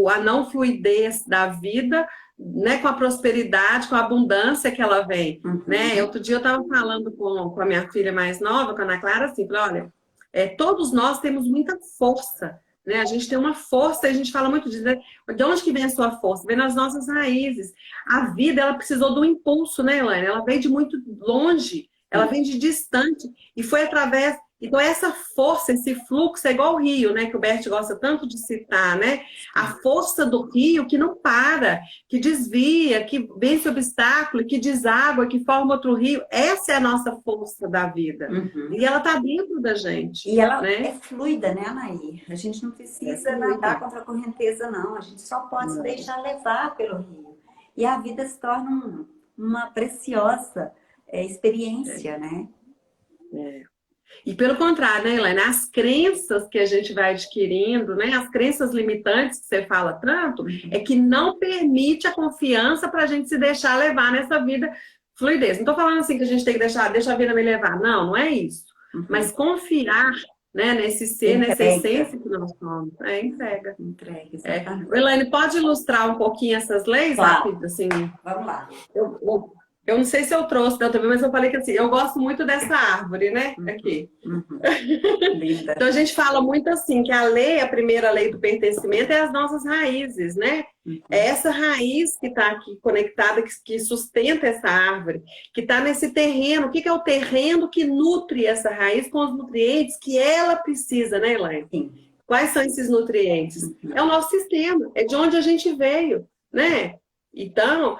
A não fluidez da vida, né, com a prosperidade, com a abundância que ela vem, né? Outro dia eu estava falando com a minha filha mais nova, com a Ana Clara, assim, falei, olha, todos nós temos muita força, né? A gente tem uma força, a gente fala muito disso, né? De onde que vem a sua força? Vem nas nossas raízes. A vida, ela precisou do impulso, né, Elaine? Ela veio de muito longe, ela vem de distante, e foi através... Então, essa força, esse fluxo, é igual o rio, né? Que o Bert gosta tanto de citar, né? A força do rio que não para, que desvia, que vence obstáculo, que deságua, que forma outro rio. Essa é a nossa força da vida. E ela está dentro da gente. E ela né? é fluida, né, Anaí? A gente não precisa nadar contra a correnteza, não. A gente só pode se deixar levar pelo rio. E a vida se torna uma preciosa experiência, né? E pelo contrário, né, Elaine? As crenças que a gente vai adquirindo, né? As crenças limitantes que você fala tanto, é que não permite a confiança para a gente se deixar levar nessa vida fluidez. Não estou falando assim que a gente tem que deixa a vida me levar. Não, não é isso. Mas confiar, né, nesse ser, nessa essência que nós somos. Entrega. Elaine, pode ilustrar um pouquinho essas leis, rápido? Assim? Vamos lá. Eu não sei se eu trouxe da TV, mas eu falei que assim, eu gosto muito dessa árvore, né? Aqui. Linda. Então a gente fala muito assim, que a primeira lei do pertencimento é as nossas raízes, né? É essa raiz que está aqui conectada, que sustenta essa árvore, que está nesse terreno. O que é o terreno que nutre essa raiz com os nutrientes que ela precisa, né, Elaine? Sim. Quais são esses nutrientes? É o nosso sistema, é de onde a gente veio, né? Então,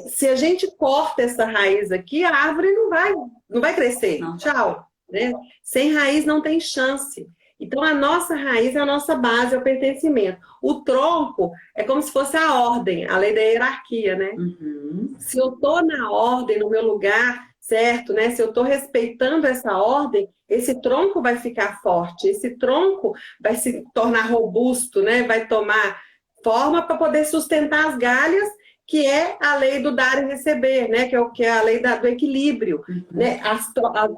se a gente corta essa raiz aqui, a árvore não vai crescer. Não. Tchau. Né? Sem raiz não tem chance. Então, a nossa raiz é a nossa base, é o pertencimento. O tronco é como se fosse a ordem, a lei da hierarquia, né? Se eu estou na ordem, no meu lugar, certo? Né? Se eu estou respeitando essa ordem, esse tronco vai ficar forte, esse tronco vai se tornar robusto, né? Vai tomar forma para poder sustentar as galhas, que é a lei do dar e receber, né? Que é a lei do equilíbrio. Né? As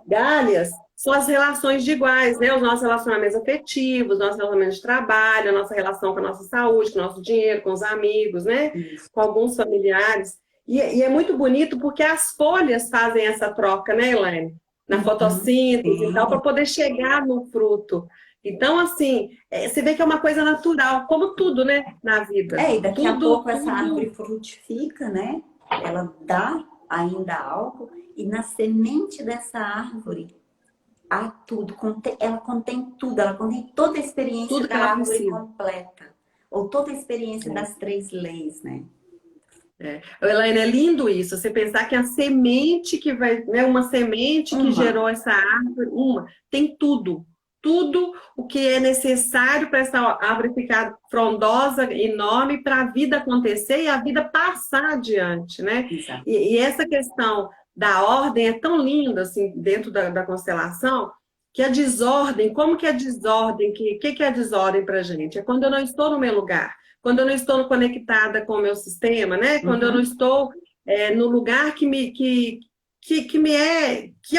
galhas são as relações de iguais, né? Os nossos relacionamentos afetivos, nossos relacionamentos de trabalho, a nossa relação com a nossa saúde, com o nosso dinheiro, com os amigos, né? Com alguns familiares. E é muito bonito porque as folhas fazem essa troca, né, Elaine? Na fotossíntese e tal, para poder chegar no fruto. Então, assim, você vê que é uma coisa natural, como tudo, né, na vida. E daqui a pouco essa árvore frutifica, né? Ela dá ainda algo, e na semente dessa árvore há tudo. Ela contém tudo, ela contém toda a experiência tudo da árvore completa. Ou toda a experiência das três leis, né? Elaine, é lindo isso, você pensar que a semente que vai, né, uma semente que gerou essa árvore, tem tudo. Tudo o que é necessário para essa árvore ficar frondosa, enorme, para a vida acontecer e a vida passar adiante, né? E essa questão da ordem é tão linda, assim, dentro da constelação, que a desordem, como que é a desordem, que é a desordem para a gente? É quando eu não estou no meu lugar, quando eu não estou conectada com o meu sistema, né? Quando eu não estou no lugar que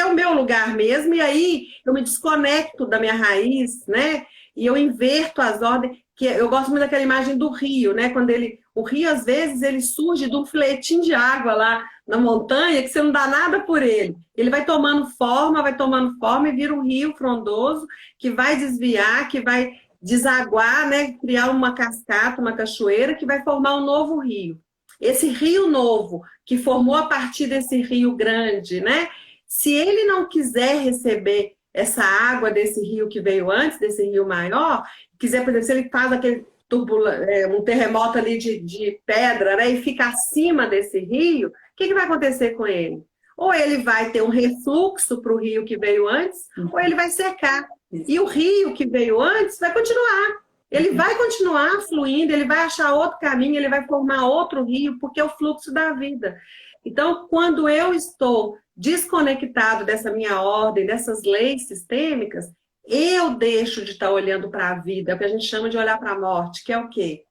é o meu lugar mesmo, e aí eu me desconecto da minha raiz, né? E eu inverto as ordens, que eu gosto muito daquela imagem do rio, né? Quando o rio, às vezes, ele surge de um filetinho de água lá na montanha, que você não dá nada por ele. Ele vai tomando forma e vira um rio frondoso, que vai desviar, que vai desaguar, né? Criar uma cascata, uma cachoeira, que vai formar um novo rio. Esse rio novo, que formou a partir desse rio grande, né? Se ele não quiser receber essa água desse rio que veio antes, desse rio maior, quiser, por exemplo, se ele faz aquele um terremoto ali de pedra, né? E fica acima desse rio, o que vai acontecer com ele? Ou ele vai ter um refluxo para o rio que veio antes, ou ele vai secar. E o rio que veio antes vai continuar. Ele vai continuar fluindo, ele vai achar outro caminho, ele vai formar outro rio, porque é o fluxo da vida. Então, quando eu estou desconectado dessa minha ordem, dessas leis sistêmicas, eu deixo de estar olhando para a vida, é o que a gente chama de olhar para a morte, que é o quê?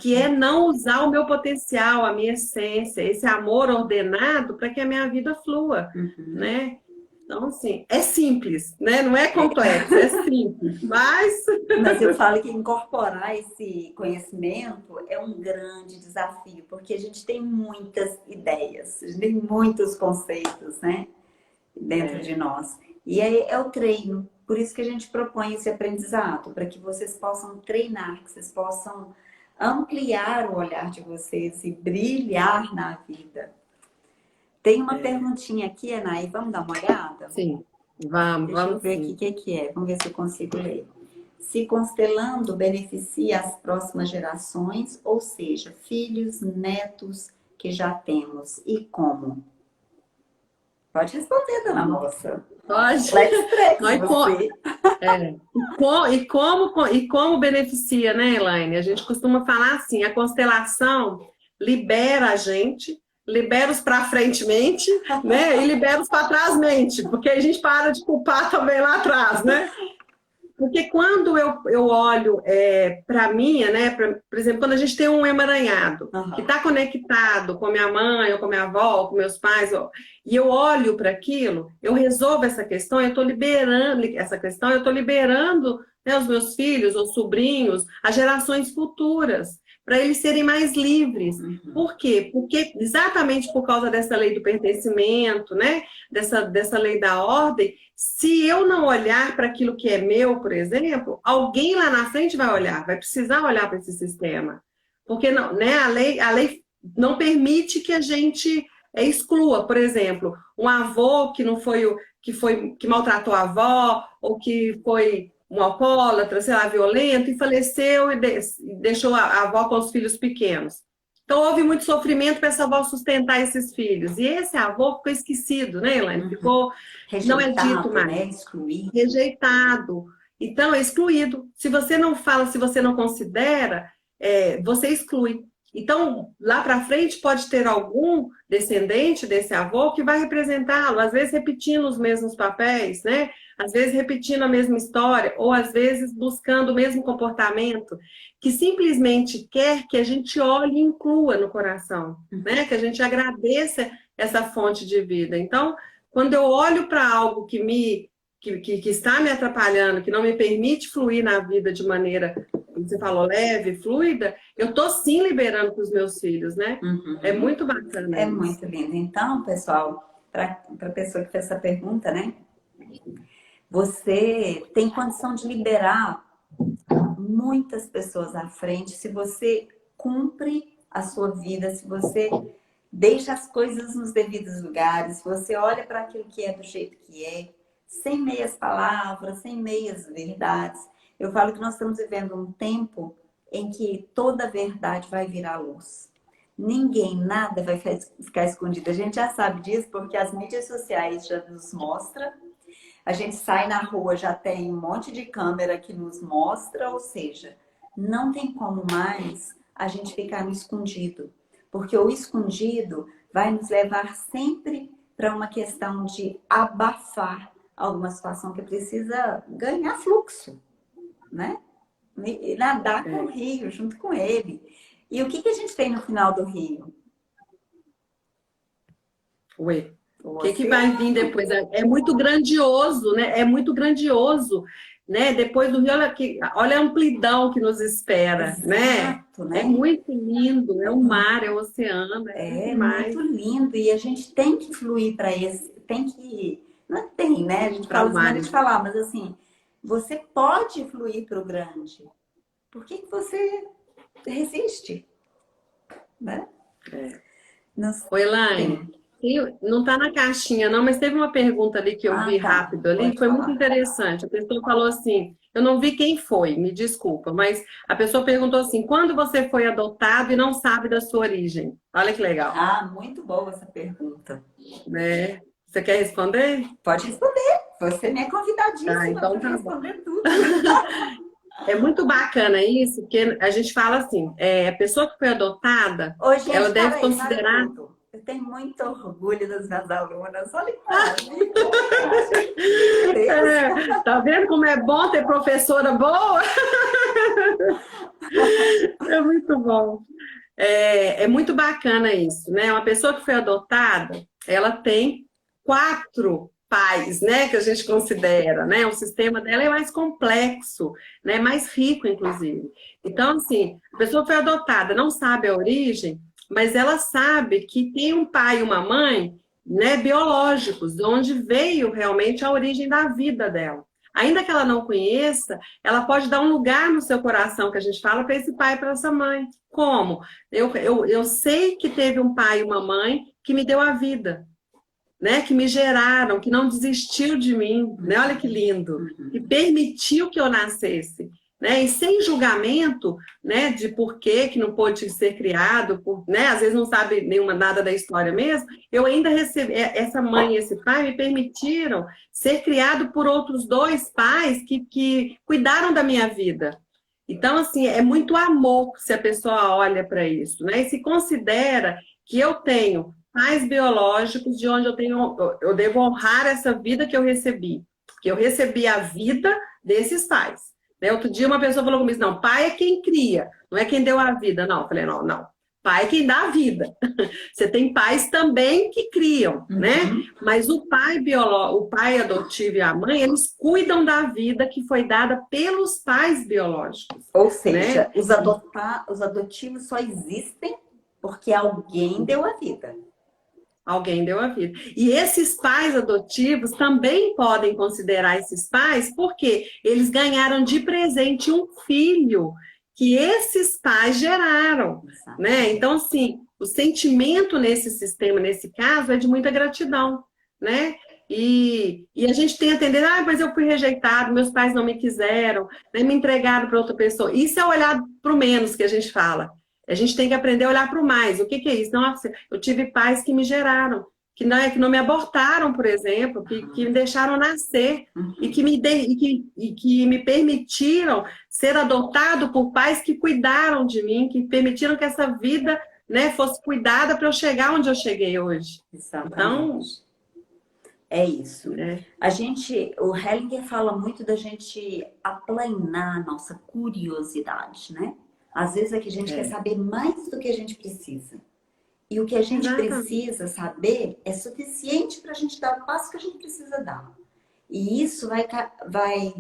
Que é não usar o meu potencial, a minha essência, esse amor ordenado para que a minha vida flua, né? Então, assim, é simples, né? Não é complexo, é simples, mas... Mas eu falo que incorporar esse conhecimento é um grande desafio, porque a gente tem muitas ideias, a gente tem muitos conceitos, né? Dentro de nós. E aí é o treino. Por isso que a gente propõe esse aprendizado, para que vocês possam treinar, que vocês possam ampliar o olhar de vocês e brilhar na vida. Tem uma perguntinha aqui, Anaí, vamos dar uma olhada? Sim, vamos. Deixa eu ver aqui o que é. Vamos ver se eu consigo ler. Se constelando beneficia as próximas gerações, ou seja, filhos, netos que já temos, e como? Pode responder, dona moça. Pode. E como beneficia, né, Elaine? A gente costuma falar assim, a constelação libera a gente, libera os para frente mente, né? E libera os para trás mente, porque a gente para de culpar também lá atrás, né? Porque quando eu olho para a minha, né? Por exemplo, quando a gente tem um emaranhado que está conectado com minha mãe, ou com minha avó, ou com meus pais, e eu olho para aquilo, eu resolvo essa questão, eu estou liberando essa questão, eu estou liberando, né, os meus filhos, os sobrinhos, as gerações futuras, para eles serem mais livres. Por quê? Porque exatamente por causa dessa lei do pertencimento, né? Dessa lei da ordem, se eu não olhar para aquilo que é meu, por exemplo, alguém lá na frente vai olhar, vai precisar olhar para esse sistema. Porque não, né, a lei não permite que a gente exclua, por exemplo, um avô que não foi que maltratou a avó, ou que foi um alcoólatra, sei lá, violento, e faleceu e deixou a avó com os filhos pequenos. Então, houve muito sofrimento para essa avó sustentar esses filhos. E esse avô ficou esquecido, né, Elaine? Ficou, não é dito mais. Né? Excluído. Rejeitado. Então, é excluído. Se você não fala, se você não considera, você exclui. Então, lá para frente, pode ter algum descendente desse avô que vai representá-lo, às vezes repetindo os mesmos papéis, né? Às vezes repetindo a mesma história, ou às vezes buscando o mesmo comportamento, que simplesmente quer que a gente olhe e inclua no coração, né? Que a gente agradeça essa fonte de vida. Então, quando eu olho para algo que está me atrapalhando, que não me permite fluir na vida de maneira, como você falou, leve, fluida, eu estou sim liberando para os meus filhos, né? É muito bacana. É muito lindo. Então, pessoal, para a pessoa que fez essa pergunta, né? Você tem condição de liberar muitas pessoas à frente se você cumpre a sua vida, se você deixa as coisas nos devidos lugares, se você olha para aquilo que é do jeito que é, sem meias palavras, sem meias verdades. Eu falo que nós estamos vivendo um tempo em que toda verdade vai vir à luz. Ninguém, nada vai ficar escondido. A gente já sabe disso porque as mídias sociais já nos mostram. A gente sai na rua, já tem um monte de câmera que nos mostra, ou seja, não tem como mais a gente ficar no escondido. Porque o escondido vai nos levar sempre para uma questão de abafar alguma situação que precisa ganhar fluxo, né? E nadar com o rio, junto com ele. E o que a gente tem no final do rio? O que vai vir depois? É muito grandioso, né? É muito grandioso, né? Depois do rio, olha a amplidão que nos espera, Exato, né? É muito lindo, é o mar, é o oceano, é muito lindo. E a gente tem que fluir para esse, tem que, não tem, né? A gente fala de maneira de falar, mas assim, você pode fluir para o grande. Por que você resiste, né? Oi, Elaine. Não está na caixinha, não, mas teve uma pergunta ali que eu vi rápido ali, que foi muito interessante. A pessoa falou assim, eu não vi quem foi, me desculpa, mas a pessoa perguntou assim, quando você foi adotado e não sabe da sua origem? Olha que legal. Muito boa essa pergunta. Né? Você quer responder? Pode responder. Você me é convidadíssima então para responder tudo. É muito bacana isso, porque a gente fala assim, a pessoa que foi adotada, ela deve considerar... Eu tenho muito orgulho das minhas alunas. Olha Tá vendo como é bom ter professora boa? É muito bom. É muito bacana isso, né? Uma pessoa que foi adotada, ela tem 4 pais, né? Que a gente considera, né? O sistema dela é mais complexo, né? Mais rico, inclusive. Então, assim, a pessoa que foi adotada, não sabe a origem, mas ela sabe que tem um pai e uma mãe, né? Biológicos, de onde veio realmente a origem da vida dela. Ainda que ela não conheça, ela pode dar um lugar no seu coração, que a gente fala, para esse pai e para essa mãe. Como? Eu sei que teve um pai e uma mãe que me deu a vida, né? Que me geraram, que não desistiu de mim, né? Olha que lindo, que permitiu que eu nascesse, né? E sem julgamento, né? De por que não pôde ser criado, né? Às vezes não sabe nada da história mesmo. Eu ainda recebi, essa mãe e esse pai me permitiram ser criado por outros 2 pais que cuidaram da minha vida. Então, assim, é muito amor se a pessoa olha para isso, né? E se considera que eu tenho pais biológicos de onde eu devo honrar essa vida que eu recebi. Que eu recebi a vida desses pais. Né? Outro dia uma pessoa falou comigo, não, pai é quem cria, não é quem deu a vida. Não, eu falei, não. Pai é quem dá a vida. Você tem pais também que criam, né? Mas o pai biológico, o pai adotivo e a mãe, eles cuidam da vida que foi dada pelos pais biológicos. Ou seja, né? os adotivos só existem porque alguém deu a vida. Alguém deu a vida. E esses pais adotivos também podem considerar esses pais porque eles ganharam de presente um filho que esses pais geraram, né? Então, assim, o sentimento nesse sistema, nesse caso, é de muita gratidão, né? E a gente tem a tendência, mas eu fui rejeitado, meus pais não me quiseram, né? Me entregaram para outra pessoa. Isso é olhar para o menos que a gente fala. A gente tem que aprender a olhar para o mais. O que é isso? Não, eu tive pais que me geraram, que não me abortaram, por exemplo, que me deixaram nascer e que me permitiram ser adotado por pais que cuidaram de mim, que permitiram que essa vida, né, fosse cuidada para eu chegar onde eu cheguei hoje. Exatamente. Então, é isso. O Hellinger fala muito da gente aplanar a nossa curiosidade, né? Às vezes é que a gente quer saber mais do que a gente precisa. E o que a gente precisa saber é suficiente para a gente dar o passo que a gente precisa dar. E isso vai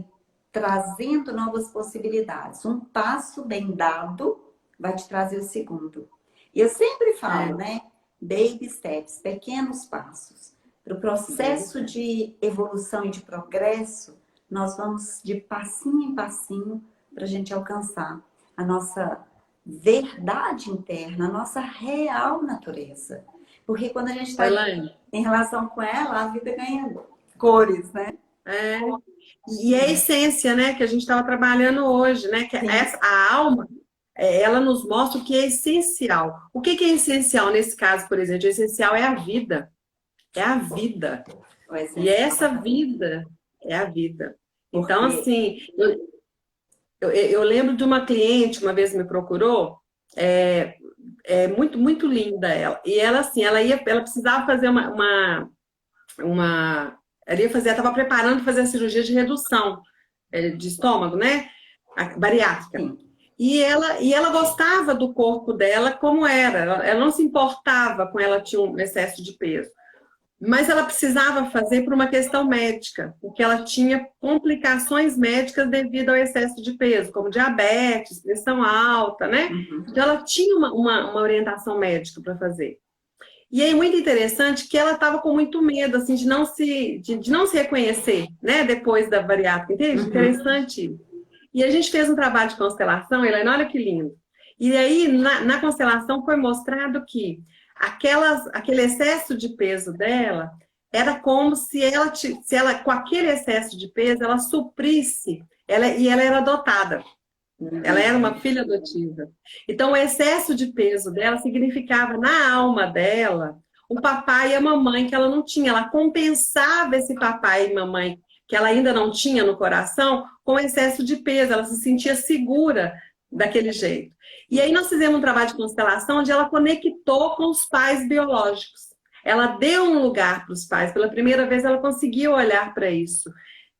trazendo novas possibilidades. Um passo bem dado vai te trazer o segundo. E eu sempre falo, né? Baby steps, pequenos passos. Para o processo de evolução e de progresso, nós vamos de passinho em passinho para a gente alcançar a nossa verdade interna, a nossa real natureza. Porque quando a gente está em relação com ela, a vida ganha cores, né? E é a essência, né, que a gente estava trabalhando hoje, né? Que a alma, ela nos mostra o que é essencial. O que é essencial nesse caso, por exemplo? O essencial é a vida. É a vida. E essa vida é a vida. Então, assim, eu lembro de uma cliente, uma vez me procurou, muito, muito linda ela. E ela, assim, ela precisava fazer ela estava preparando para fazer a cirurgia de redução de estômago, né? A bariátrica. Sim. E ela gostava do corpo dela como era. Ela não se importava com ela tinha um excesso de peso. Mas ela precisava fazer por uma questão médica, porque ela tinha complicações médicas devido ao excesso de peso, como diabetes, pressão alta, né? Então ela tinha uma orientação médica para fazer. E é muito interessante que ela estava com muito medo, assim, de não se reconhecer, né? Depois da bariátrica, entende? Interessante. E a gente fez um trabalho de constelação, Elaine, olha que lindo. E aí, na constelação, foi mostrado que aquele excesso de peso dela era como se ela, com aquele excesso de peso, ela suprisse, e ela era adotada. Ela era uma filha adotiva. Então, o excesso de peso dela significava, na alma dela, o papai e a mamãe que ela não tinha. Ela compensava esse papai e mamãe que ela ainda não tinha no coração com excesso de peso. Ela se sentia segura daquele jeito. E aí nós fizemos um trabalho de constelação onde ela conectou com os pais biológicos. Ela deu um lugar para os pais. Pela primeira vez ela conseguiu olhar para isso.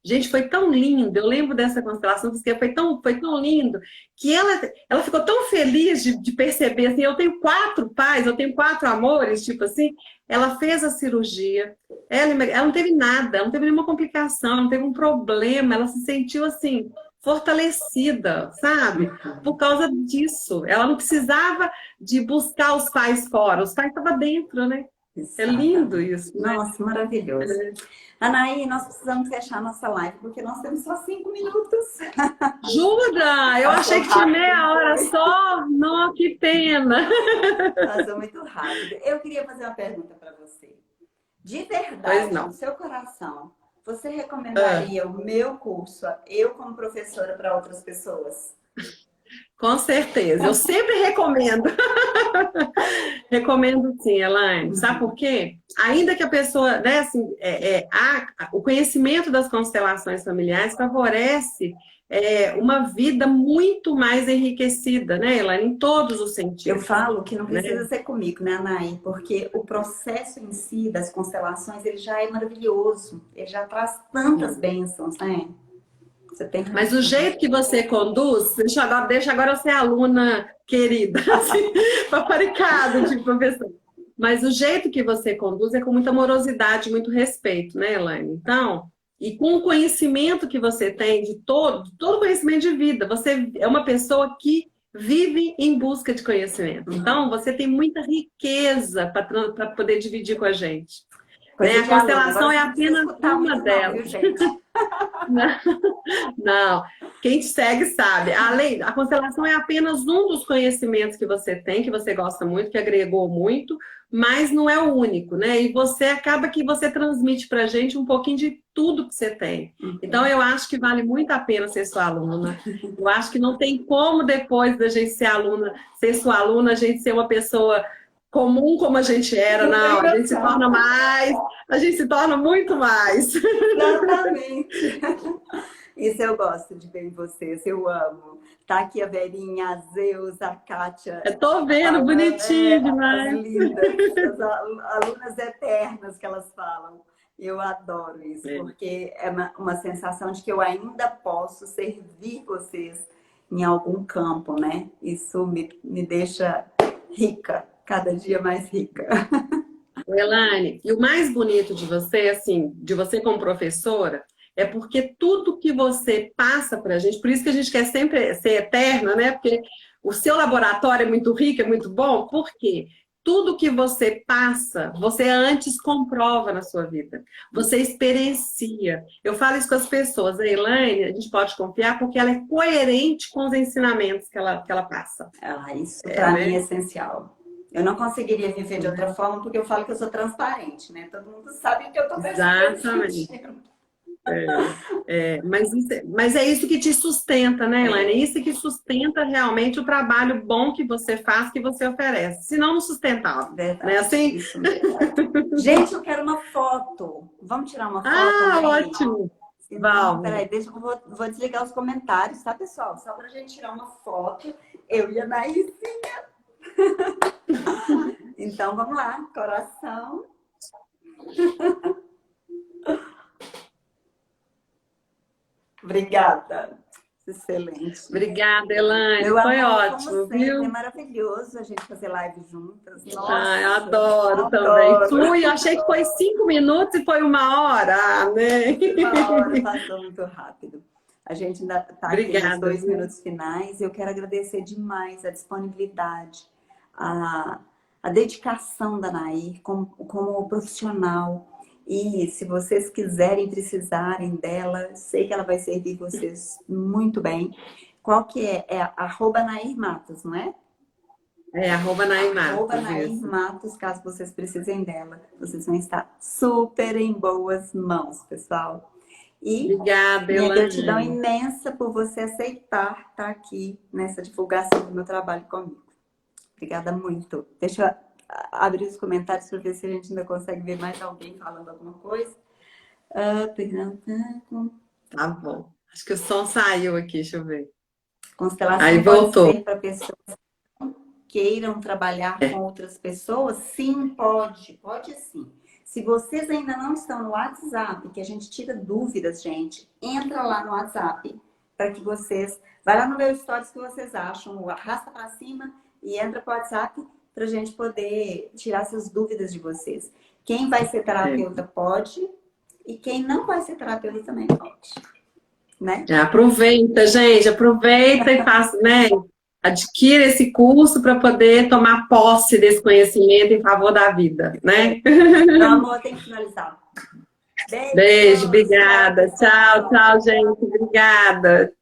Gente, foi tão lindo. Eu lembro dessa constelação, porque foi tão lindo, que ela ficou tão feliz de perceber, assim, eu tenho 4 pais, eu tenho 4 amores, tipo assim. Ela fez a cirurgia, ela não teve nada, ela não teve nenhuma complicação, ela não teve um problema, ela se sentiu, assim, fortalecida, sabe? Por causa disso. Ela não precisava de buscar os pais fora, os pais estavam dentro, né? É lindo isso, né? Nossa, maravilhoso. Anaí, nós precisamos fechar nossa live, porque nós temos só 5 minutos. Jura? Eu achei que tinha meia hora só. Não, que pena. Passou muito rápido. Eu queria fazer uma pergunta para você. De verdade, Pois não. no seu coração, você recomendaria o meu curso, eu como professora, para outras pessoas? Com certeza. Eu sempre recomendo. Recomendo sim, Elaine. Sabe por quê? Ainda que a pessoa, né, assim, o conhecimento das constelações familiares favorece uma vida muito mais enriquecida, né, Elaine? Em todos os sentidos. Eu falo que não precisa né? ser comigo, né, Anaí? Porque o processo em si das constelações, ele já é maravilhoso. Ele já traz tantas bênçãos, né? Você tem razão. Mas o jeito que você conduz, deixa agora eu ser aluna querida, assim, paparicada de professor. Mas o jeito que você conduz é com muita amorosidade, muito respeito, né, Elaine? Então, e com o conhecimento que você tem de todo conhecimento de vida, você é uma pessoa que vive em busca de conhecimento. Então, você tem muita riqueza para poder dividir com a gente. Né? A constelação é apenas uma delas. Não, quem te segue sabe. A constelação é apenas um dos conhecimentos que você tem, que você gosta muito, que agregou muito, mas não é o único, né? E acaba que você transmite pra gente um pouquinho de tudo que você tem. Então eu acho que vale muito a pena ser sua aluna. Eu acho que não tem como depois da gente ser sua aluna, a gente ser uma pessoa comum como a gente era, não. A gente se torna mais, a gente se torna muito mais. Exatamente. Isso eu gosto de ver em vocês, eu amo. Tá aqui a Verinha, a Zeus, a Kátia. Eu tô vendo, bonitinho demais. As lindas, as alunas eternas que elas falam. Eu adoro isso, porque é uma sensação de que eu ainda posso servir vocês em algum campo, né? Isso me deixa rica, cada dia mais rica. Elaine, e o mais bonito de você, assim, de você como professora, é porque tudo que você passa pra gente, por isso que a gente quer sempre ser eterna, né? Porque o seu laboratório é muito rico, é muito bom, por quê? Tudo que você passa, você antes comprova na sua vida. Você experiencia. Eu falo isso com as pessoas. A Elaine, a gente pode confiar porque ela é coerente com os ensinamentos que ela passa. Isso para mim é essencial. Eu não conseguiria viver de outra forma porque eu falo que eu sou transparente, né? Todo mundo sabe que eu tô pensando. Exatamente. Mas é isso que te sustenta, né, Elaine? É isso que sustenta realmente o trabalho bom que você faz, que você oferece. Senão não sustentava. Verdade, não é assim? Isso mesmo. Gente, eu quero uma foto. Vamos tirar uma foto? Ótimo. Então, peraí, vou desligar os comentários, tá, pessoal? Só pra gente tirar uma foto. Eu e a Naicinha. Então, vamos lá. Coração. Obrigada. Excelente. Obrigada, Elaine. Foi ótimo, viu? É maravilhoso a gente fazer live juntas. Nossa, eu adoro também. Flui, eu achei que foi 5 minutos e foi 1 hora, né? 1 hora, passou muito rápido. A gente ainda está aqui nos 2 minutos finais. Eu quero agradecer demais a disponibilidade, a dedicação da Nair como profissional. E se vocês quiserem, precisarem dela, sei que ela vai servir vocês muito bem. Qual que é? É @Nair Matos, não é? É, @Nair Matos. @Nair Matos, caso vocês precisem dela. Vocês vão estar super em boas mãos, pessoal. E obrigada, minha gratidão imensa por você aceitar estar aqui nessa divulgação do meu trabalho comigo. Obrigada muito. Deixa eu abrir os comentários para ver se a gente ainda consegue ver mais alguém falando alguma coisa. Tá bom. Acho que o som saiu aqui, deixa eu ver. Constelação Aí pode voltou. ser para pessoas que queiram trabalhar com outras pessoas? Sim, pode sim. Se vocês ainda não estão no WhatsApp, que a gente tira dúvidas, gente, entra lá no WhatsApp para que vocês... Vai lá no meu stories que vocês acham, arrasta para cima e entra para o WhatsApp para a gente poder tirar essas dúvidas de vocês. Quem vai ser terapeuta pode e quem não vai ser terapeuta também pode, né? Aproveita, gente, aproveita e faça, né? Adquira esse curso para poder tomar posse desse conhecimento em favor da vida, né? Meu amor, tem que finalizar. Beijo, Beijos, obrigada. Tchau, tchau, gente. Obrigada.